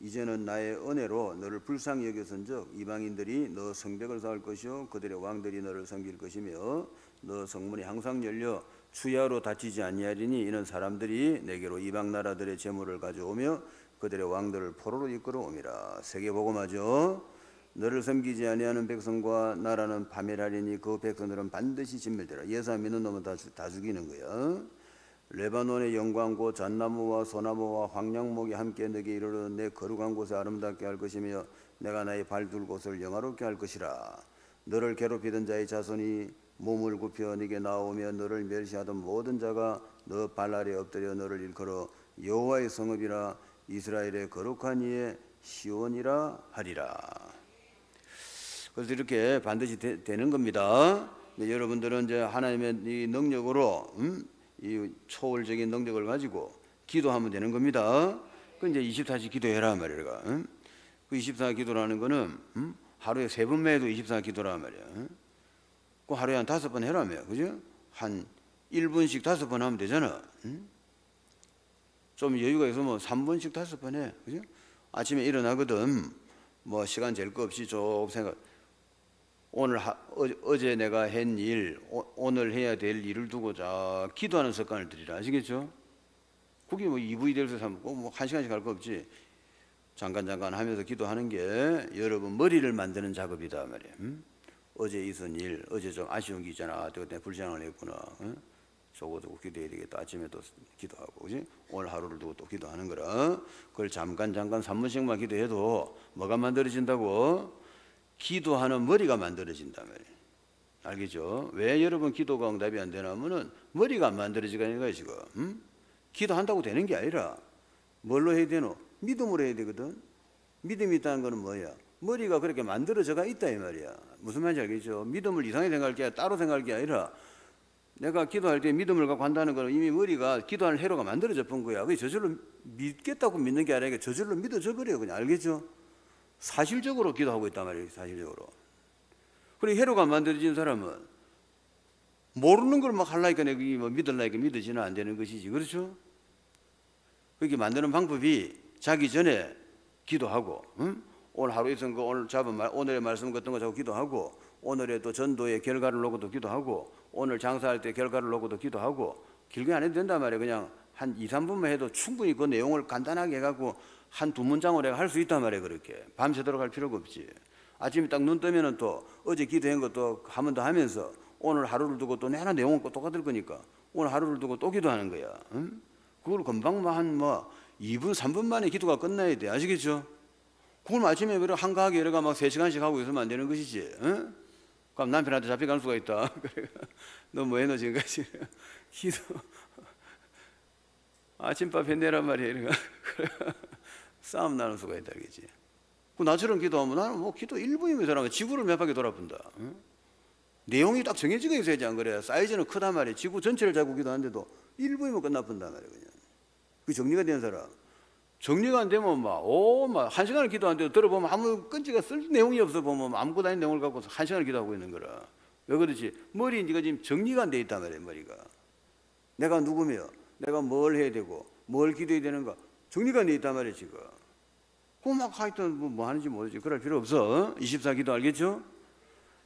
이제는 나의 은혜로 너를 불쌍히 여겼은즉 이방인들이 너 성벽을 쌓을 것이요 그들의 왕들이 너를 섬길 것이며 너 성문이 항상 열려 수야로 닫히지 아니하리니 이는 사람들이 내게로 이방 나라들의 재물을 가져오며 그들의 왕들을 포로로 이끌어오미라. 세계복음하죠. 너를 섬기지 아니하는 백성과 나라는 파멸하리니 그 백성들은 반드시 진멸되라. 예수 믿는 놈은 다 죽이는 거야. 레바논의 영광 곧 잣나무와 소나무와 황량목이 함께 너게 이르러 내 거룩한 곳에 아름답게 할 것이며 내가 나의 발 둘 곳을 영화롭게 할 것이라. 너를 괴롭히던 자의 자손이 몸을 굽혀 네게 나오며 너를 멸시하던 모든 자가 너 발 아래 엎드려 너를 일컬어 여호와의 성읍이라 이스라엘의 거룩한 이의 시온이라 하리라. 그래서 이렇게 반드시 되는 겁니다. 여러분들은 이제 하나님의 이 능력으로 이 초월적인 능력을 가지고 기도하면 되는 겁니다. 그 이제 24시간 기도해라 말이야. 그 24시간 기도라는 거는 하루에 3번만 해도 24시간 기도라 말이야. 그 하루에 한 5번 해라며, 그죠? 한 1분씩 5번 하면 되잖아. 좀 여유가 있으면 3분씩 5번 해, 그죠? 아침에 일어나거든. 뭐 시간 잴 거 없이 쭉 생각. 오늘 어제 내가 한 일, 오늘 해야 될 일을 두고자 기도하는 습관을 들이라. 아시겠죠? 그게 뭐 2분이 될서 삼고 뭐 1시간씩 할 거 없지. 잠깐 하면서 기도하는 게 여러분 머리를 만드는 작업이다 말이야. 어제 있은 일, 어제 좀 아쉬운 게 있잖아. 그때 불장을 했구나. 저거 기도해야 되겠다. 아침에 또 기도하고, 그지? 오늘 하루를 두고 또 기도하는 거라. 그걸 잠깐 3분씩만 기도해도 뭐가 만들어진다고? 기도하는 머리가 만들어진단 말이에요. 알겠죠? 왜 여러분 기도가 응답이 안 되냐면은 머리가 안 만들어지가 아니라 지금. 기도한다고 되는 게 아니라 뭘로 해야 되노? 믿음으로 해야 되거든. 믿음이 있다는 거는 뭐야? 머리가 그렇게 만들어져가 있다 이 말이야. 무슨 말인지 알겠죠? 믿음을 이상하게 생각할 게 아니라 따로 생각할 게 아니라 내가 기도할 때 믿음을 갖고 한다는 거는 이미 머리가 기도하는 회로가 만들어져 본 거야. 그게 저절로 믿겠다고 믿는 게 아니라 저절로 믿어져 버려요. 그냥 알겠죠? 사실적으로 기도하고 있단 말이에요. 사실적으로. 그리고 회로가 만들어진 사람은 모르는 걸 막 하려니까 내가 뭐 믿으려니까 믿어지는 안 되는 것이지. 그렇죠? 그렇게 만드는 방법이 자기 전에 기도하고, 오늘 하루 있은 거 오늘 잡은 오늘의 말씀 같은 거 자꾸 기도하고, 오늘의 또 전도의 결과를 놓고도 기도하고, 오늘 장사할 때 결과를 놓고도 기도하고, 길게 안 해도 된단 말이에요. 그냥 한 2, 3분만 해도 충분히 그 내용을 간단하게 해갖고 한 2문장으로 내가 할 수 있단 말이에요. 그렇게 밤새도록 할 필요가 없지. 아침에 딱 눈 뜨면은 또 어제 기도한 것도 한 번 더 하면서 오늘 하루를 두고 또 내나 내용은 똑같을 거니까 오늘 하루를 두고 또 기도하는 거야. 그걸 금방 한 2분, 3분 만에 기도가 끝나야 돼. 아시겠죠? 그걸 아침에 한가하게 여러가 막 3시간씩 하고 있으면 안 되는 것이지. 그럼 남편한테 잡혀갈 수가 있다. 그래, 너 뭐해 너 지금까지 기도 아침밥 해내란 말이야. 이러니까 싸움 나는 수가 있다, 그지? 나처럼 기도하면 나는 뭐 기도 1분이면 되라면 지구를 몇 바퀴 돌아본다. 응? 내용이 딱 정해지고 있어야지, 안 그래? 사이즈는 크단 말이야. 지구 전체를 잡고 기도하는데도 1분이면 끝나본단 말이야, 그냥. 그 정리가 된 사람. 정리가 안 되면 막 1시간을 기도하는데도 들어보면 아무 끈지가 쓸 내용이 없어. 보면 아무것도 아닌 내용을 갖고 1시간을 기도하고 있는 거라. 왜 그렇지? 머리 네가 지금 정리가 안 돼 있단 말이야, 머리가. 내가 누구며, 내가 뭘 해야 되고, 뭘 기도해야 되는가, 정리가 안 돼 있단 말이야, 지금. 막 하여튼 뭐 하는지 모르지. 그럴 필요 없어. 24기도 알겠죠?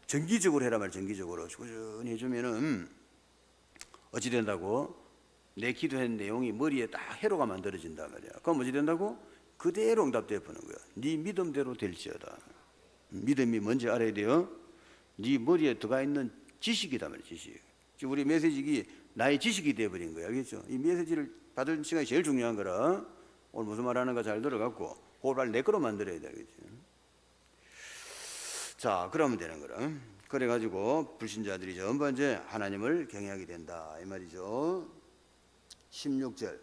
정기적으로 해라 말, 정기적으로. 꾸준히 해주면은 어찌 된다고? 내 기도한 내용이 머리에 딱 회로가 만들어진단 말이야. 그럼 어찌 된다고? 그대로 응답되어 보는 거야. 네 믿음대로 될지어다. 믿음이 뭔지 알아야 돼요. 네 머리에 들어가 있는 지식이다 말이야, 지식. 지금 우리 메시지가 나의 지식이 되어버린 거야, 알겠죠? 이 메시지를 받을 시간이 제일 중요한 거라. 오늘 무슨 말 하는가 잘 들어갖고 그걸 내 거로 만들어야 되겠지. 자, 그러면 되는 거라. 그래가지고 불신자들이 전부 이제 하나님을 경외하게 된다, 이 말이죠. 16절.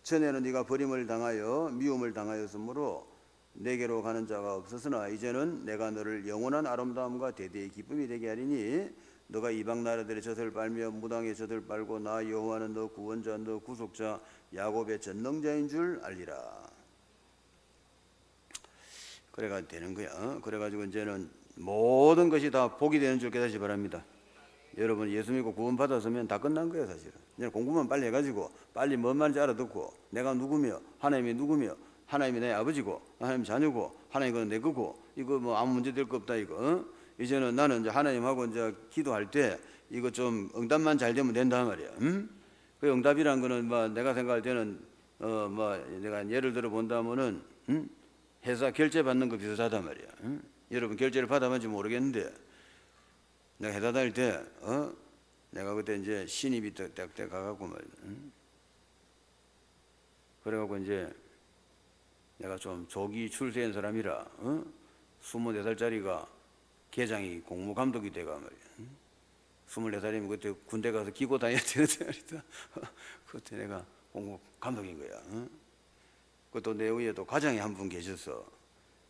전에는 네가 버림을 당하여 미움을 당하였으므로 내게로 가는 자가 없었으나 이제는 내가 너를 영원한 아름다움과 대대의 기쁨이 되게 하리니 너가 이방 나라들의 젖을 빨며 무당의 젖을 빨고 나 여호와는 너 구원자, 너 구속자, 야곱의 전능자인 줄 알리라. 그래가 되는 거야. 그래가지고 이제는 모든 것이 다 복이 되는 줄 깨닫지 바랍니다. 여러분 예수 믿고 구원 받았으면 다 끝난 거예요, 사실은. 이제 공부만 빨리 해가지고 빨리 뭔 말인지 알아듣고 내가 누구며 하나님이 누구며 하나님이 내 아버지고 하나님 자녀고 하나님은 내 거고 이거 뭐 아무 문제 될 거 없다 이거. 이제는 나는 이제 하나님하고 이제 기도할 때 이거 좀 응답만 잘 되면 된다 말이야. 그 응답이란 거는 뭐 내가 생각할 때는 뭐 내가 예를 들어 본다면은 회사 결제 받는 거 비슷하단 말이야. 여러분 결제를 받아봤는지 모르겠는데 내가 회사 다닐 때 내가 그때 이제 신입이 때 가갖고 말이야. 그래갖고 이제 내가 좀 조기 출세한 사람이라 24살짜리가 계장이 공무감독이 돼가 말이야. 24살이면 그때 군대 가서 기고 다녀야 되는데 말이다. 그때 내가 공무감독인 거야. 그것도 내 위에 또 과장이 한 분 계셨어.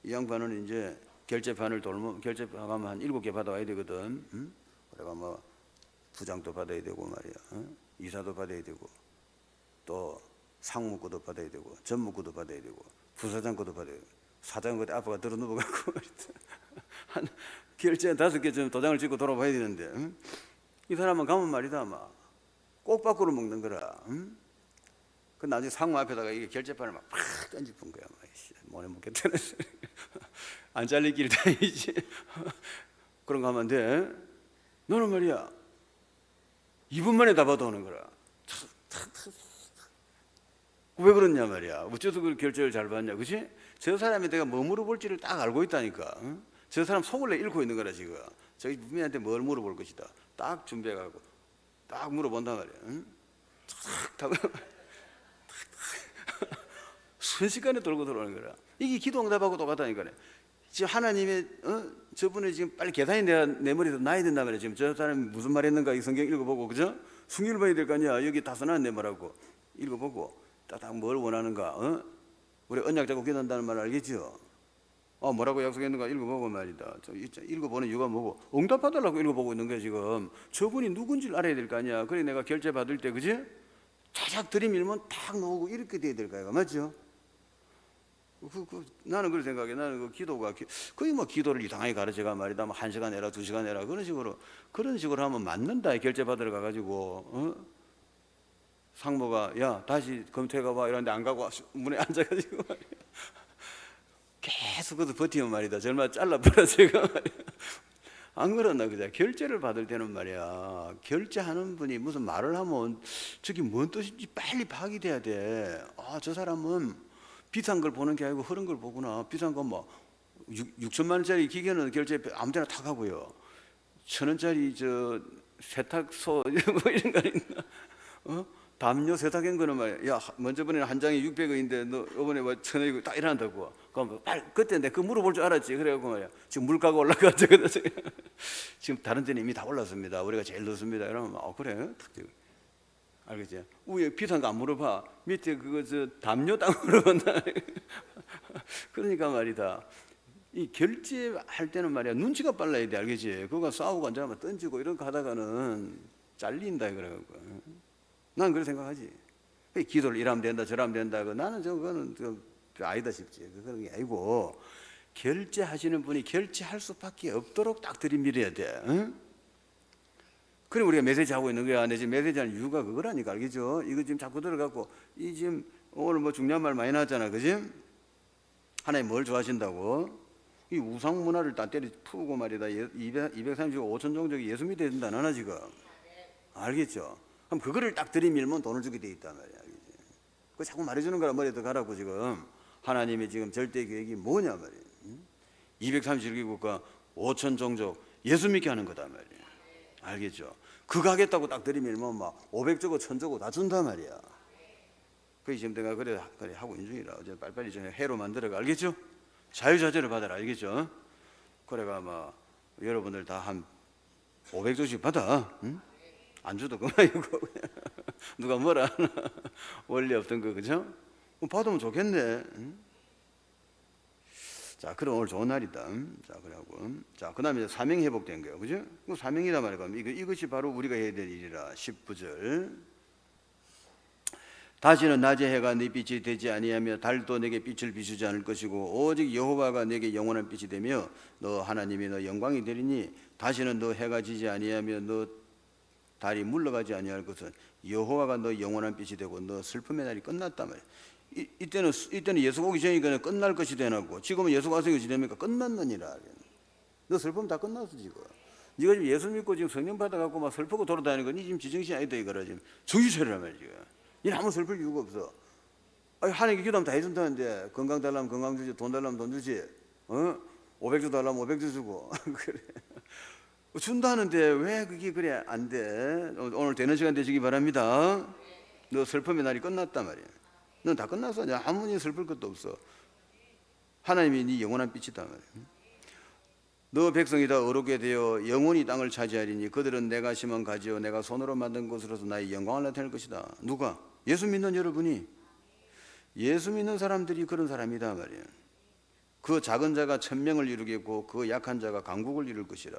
이 양반은 이제 결제판을 돌면 결제하면 한 7개 받아와야 되거든. 그래가 뭐 부장도 받아야 되고 말이야. 이사도 받아야 되고 또 상무 거도 받아야 되고 전무 거도 받아야 되고 부사장 거도 받아야 되고 사장 그때 아빠가 들어 누워갖고 한 결제 5개 좀 도장을 찍고 돌아봐야 되는데 이 사람은 가면 말이다 막 꼭 밖으로 먹는 거라. 그 나중에 상무 앞에다가 이게 결제판을 막 던집은 거야. 못 해먹겠다는 소리. 안 잘릴 길 다니지. 그런 거 하면 안 돼. 너는 말이야 2분 만에 다 받아오는 거라. 왜 그러냐 말이야. 어째서 그 결제를 잘 받냐, 그치? 저 사람이 내가 뭐 물어볼지를 딱 알고 있다니까. 저 사람 속을 내 잃고 있는 거라 지금. 저기 분명한테 뭘 물어볼 것이다. 딱 준비해가지고 딱 물어본단 말이야. 탁 순식간에 돌고 들어오는 거라. 이게 기도 응답하고 똑같다니까. 지금 하나님의 저분이 지금 빨리 계산이 내 머리에서 나야 된단 말이야. 지금 저 사람이 무슨 말 했는가 이 성경 읽어보고, 그죠? 순위를 봐야 될 거 아니야. 여기 다 써놨네 뭐라고. 읽어보고 딱 뭘 원하는가. 우리 언약 잡고 기도한다는 말 알겠죠? 뭐라고 약속했는가 읽어보고 말이다. 읽어보는 이유가 뭐고 응답받으려고 읽어보고 있는 거야 지금. 저분이 누군지를 알아야 될 거 아니야. 그래 내가 결제 받을 때, 그지? 자작 들이밀면 탁 나오고 이렇게 돼야 될 거야, 맞죠? 나는 그렇게 생각해. 나는 그 기도가 거의 뭐 기도를 이상하게 가르쳐가 말이다. 뭐 1시간 해라 2시간 해라 그런 식으로 하면 맞는다. 결제 받으러 가가지고 상모가 야 다시 검토해가 봐 이러는데 안 가고 문에 앉아가지고 말이야. 계속 그것도 버티면 말이다. 절마 잘라버려 제가 말이야. 안 그러나 그자. 결제를 받을 때는 말이야. 결제하는 분이 무슨 말을 하면 저기 뭔 뜻인지 빨리 파악이 돼야 돼. 저 사람은 비싼 걸 보는 게 아니고 흐른 걸 보구나. 비싼 건 뭐 6천만 원짜리 기계는 결제 아무데나 다 가고요. 1,000원짜리 저 세탁소 뭐 이런 거 있나? 담요 세탁한 거는 말이야. 야, 먼저 번에는 한 장에 600원인데 너 이번에 뭐 1,000원이고 딱 이런다고. 그럼 그때 내가 그 물어볼 줄 알았지. 그래갖고 말이야. 지금 물가가 올라가지고 지금 다른 데는 이미 다 올랐습니다. 우리가 제일 높습니다. 이러면 그래. 알겠지? 위에 비싼 거 안 물어봐. 밑에 그거 담요 딱 물어본다. 그러니까 말이다. 이 결제할 때는 말이야 눈치가 빨라야 돼. 알겠지? 그거 싸우고 앉아면 던지고 이런 거 하다가는 잘린다 그래갖고. 난 그렇게 생각하지. 기도를 이러면 된다 저러면 된다. 나는 그거는 아니다 싶지. 그런 게 아니고 결제하시는 분이 결제할 수밖에 없도록 딱 들이밀어야 돼. 응? 그래 우리가 메시지 하고 있는 거야. 내 지금 메시지 하는 이유가 그거라니까. 알겠죠? 이거 지금 자꾸 들어갖고 이 지금 오늘 뭐 중요한 말 많이 나왔잖아. 그지? 하나님 뭘 좋아하신다고? 이 우상 문화를 다 때려 푸고 말이다. 235 5천 종족이 예수 믿어야 된다. 안 하나 지금? 알겠죠? 그럼 그거를 딱 들이밀면 돈을 주게 돼 있단 말이야. 알겠지? 그거 자꾸 말해주는 거라 머리에 더 가라고 지금. 하나님의 지금 절대 계획이 뭐냐 말이야. 237개 국가 5천 종족 예수 믿게 하는 거다 말이야. 알겠죠? 그거 하겠다고 딱 들이밀면 막 500조고 1000조고 다 준단 말이야. 그 지금 내가 그래 하고 있는 중이라 어제 빨리빨리 좀 해로 만들어가. 알겠죠? 자유자재를 받아라. 알겠죠? 그래가 막 여러분들 다 한 500조씩 받아. 응? 안 줘도 그만이고 누가 뭐라 하나 원리 없던 거 그죠? 받으면 좋겠네. 응? 자, 그럼 오늘 좋은 날이다. 자, 그러고 자, 그다음에 사명 회복된 거예요, 그죠? 그 사명이다 말이야. 이것이 바로 우리가 해야 될 일이라. 19절. 다시는 낮에 해가 네 빛이 되지 아니하며 달도 내게 빛을 비추지 않을 것이고 오직 여호와가 내게 영원한 빛이 되며 너 하나님이 너 영광이 되리니 다시는 너 해가 지지 아니하며 너 달이 물러가지 아니할 것은 여호와가 너 영원한 빛이 되고 너 슬픔의 날이 끝났단 말이야. 이때는 예수 오기 전이니까 끝날 것이 되나고 지금은 예수가 와서 것이 됩니까? 끝났느니라. 너 슬픔 다 끝났어 지금. 네가 지금 예수 믿고 지금 성령 받아갖고 막 슬프고 돌아다니는 거 니 지금 지정신 아니다 이거라. 지금 정신 차리란 말이야. 니는 아무 슬플 이유가 없어. 아니, 하나님께 기도하면 다 해준다는데 건강 달라면 건강 주지, 돈 달라면 돈 주지, 500조 달라면 500조 주고 그래. 준다는데 왜 그게 그래 안 돼? 오늘 되는 시간 되시기 바랍니다. 너 슬픔의 날이 끝났단 말이야. 넌 다 끝났어. 아무리 슬플 것도 없어. 하나님이 네 영원한 빛이다 말이야. 너 백성이 다 어렵게 되어 영원히 땅을 차지하리니 그들은 내가 심은 가지요 내가 손으로 만든 것으로서 나의 영광을 나타낼 것이다. 누가? 예수 믿는 여러분이. 예수 믿는 사람들이 그런 사람이다 말이야. 그 작은 자가 천명을 이루겠고 그 약한 자가 강국을 이룰 것이라.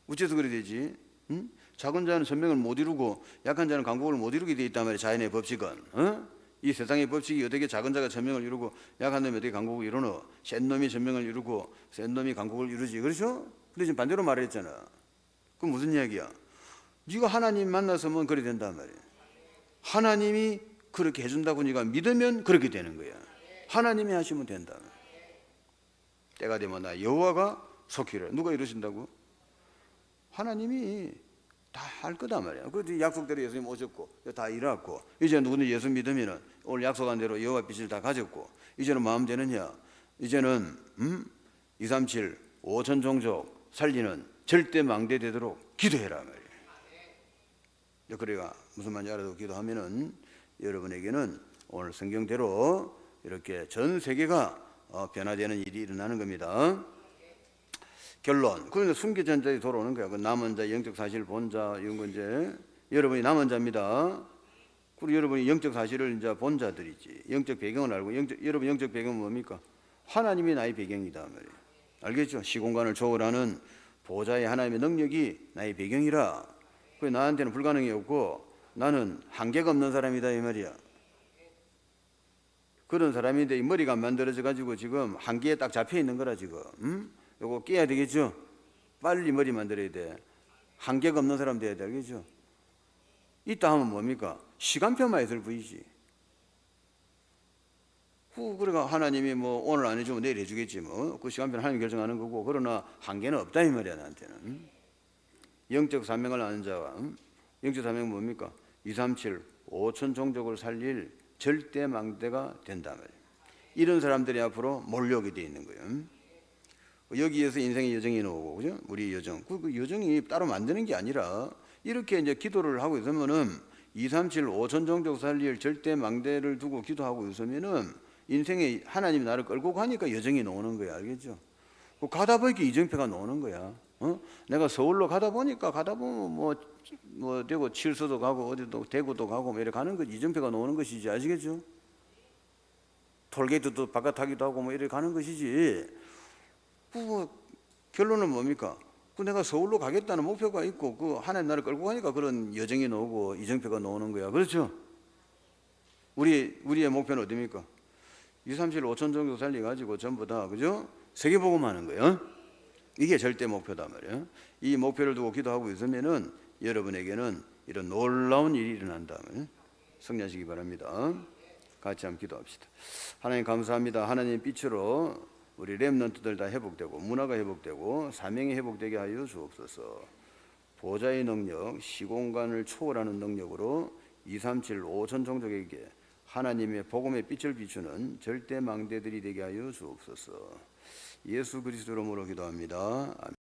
어째서 그래 되지? 응? 작은 자는 천명을 못 이루고 약한 자는 강국을 못 이루게 돼 있단 말이야. 자연의 법칙은. 이 세상의 법칙이 어떻게 작은 자가 천명을 이루고 약한 놈이 어떻게 강국을 이루노? 센 놈이 천명을 이루고 센 놈이 강국을 이루지. 그렇죠? 근데 지금 반대로 말했잖아. 그럼 무슨 이야기야? 네가 하나님 만나서면 그래 된단 말이야. 하나님이 그렇게 해준다고 네가 믿으면 그렇게 되는 거야. 하나님이 하시면 된다. 때가 되면 나 여호와가 속히를. 누가 이루신다고? 하나님이 다 할 거다 말이야. 그 약속대로 예수님 오셨고 다 이루었고 이제 누구는 예수 믿으면은 오늘 약속한 대로 여호와 빛을 다 가졌고 이제는 마음 되느냐? 이제는 237 5천 종족 살리는 절대 망대되도록 기도해라 말이야. 그래가 무슨 말인지 알아도 기도하면은 여러분에게는 오늘 성경대로 이렇게 전 세계가 변화되는 일이 일어나는 겁니다. 결론. 그런데 숨겨진 자들이 돌아오는 거야. 그 남은 자, 영적 사실 본 자, 이런 건 이제 여러분이 남은 자입니다. 그리고 여러분이 영적 사실을 이제 본 자들이지. 영적 배경을 알고, 여러분 영적 배경은 뭡니까? 하나님이 나의 배경이다 말이에요. 알겠죠? 시공간을 초월하는 보좌의 하나님의 능력이 나의 배경이라. 그래 나한테는 불가능이 없고 나는 한계가 없는 사람이다 이 말이야. 그런 사람인데 이 머리가 안 만들어져 가지고 지금 한계에 딱 잡혀 있는 거라 지금. 요거 깨야 되겠죠? 빨리 머리 만들어야 돼. 한계가 없는 사람 돼야 돼. 알겠죠? 이따 하면 뭡니까? 시간표만 있을 뿐이지. 그러니까 하나님이 뭐 오늘 안 해주면 내일 해주겠지 뭐. 그 시간표는 하나님이 결정하는 거고. 그러나 한계는 없다 이 말이야 나한테는. 영적 사명을 아는 자와 영적 사명은 뭡니까? 237 5천 종족을 살릴 절대 망대가 된다 말이야. 이런 사람들이 앞으로 몰려오게 돼 있는 거예요. 여기에서 인생의 여정이 나오고, 그죠? 우리 여정. 그 여정이 따로 만드는 게 아니라, 이렇게 이제 기도를 하고 있으면은, 237 5천 종족 살릴 절대 망대를 두고 기도하고 있으면은 인생에 하나님이 나를 끌고 가니까 여정이 나오는 거야. 알겠죠? 가다 보니까 이정표가 나오는 거야. 내가 서울로 가다 보면 뭐 대구 칠수도 가고 어디도 대구도 가고 뭐 이렇게 가는 거 이정표가 나오는 것이지. 아시겠죠? 톨게이트도 바깥하기도 하고 뭐 이렇게 가는 것이지. 결론은 뭡니까? 내가 서울로 가겠다는 목표가 있고 하나님 나를 끌고 가니까 그런 여정이 나오고 이정표가 나오는 거야. 그렇죠? 우리의 목표는 어디입니까? 2, 3, 7, 5천 정도 살려가지고 전부 다, 그죠? 세계복음 하는 거예요. 이게 절대 목표다 말이에요. 이 목표를 두고 기도하고 있으면은 여러분에게는 이런 놀라운 일이 일어난다. 성령하시기 바랍니다. 같이 한번 기도합시다. 하나님 감사합니다. 하나님 빛으로 우리 렘넌트들 다 회복되고 문화가 회복되고 사명이 회복되게 하여 주옵소서. 보좌의 능력, 시공간을 초월하는 능력으로 2, 3, 7, 5천 종족에게 하나님의 복음의 빛을 비추는 절대 망대들이 되게 하여 주옵소서. 예수 그리스도로 기도합니다. 아멘.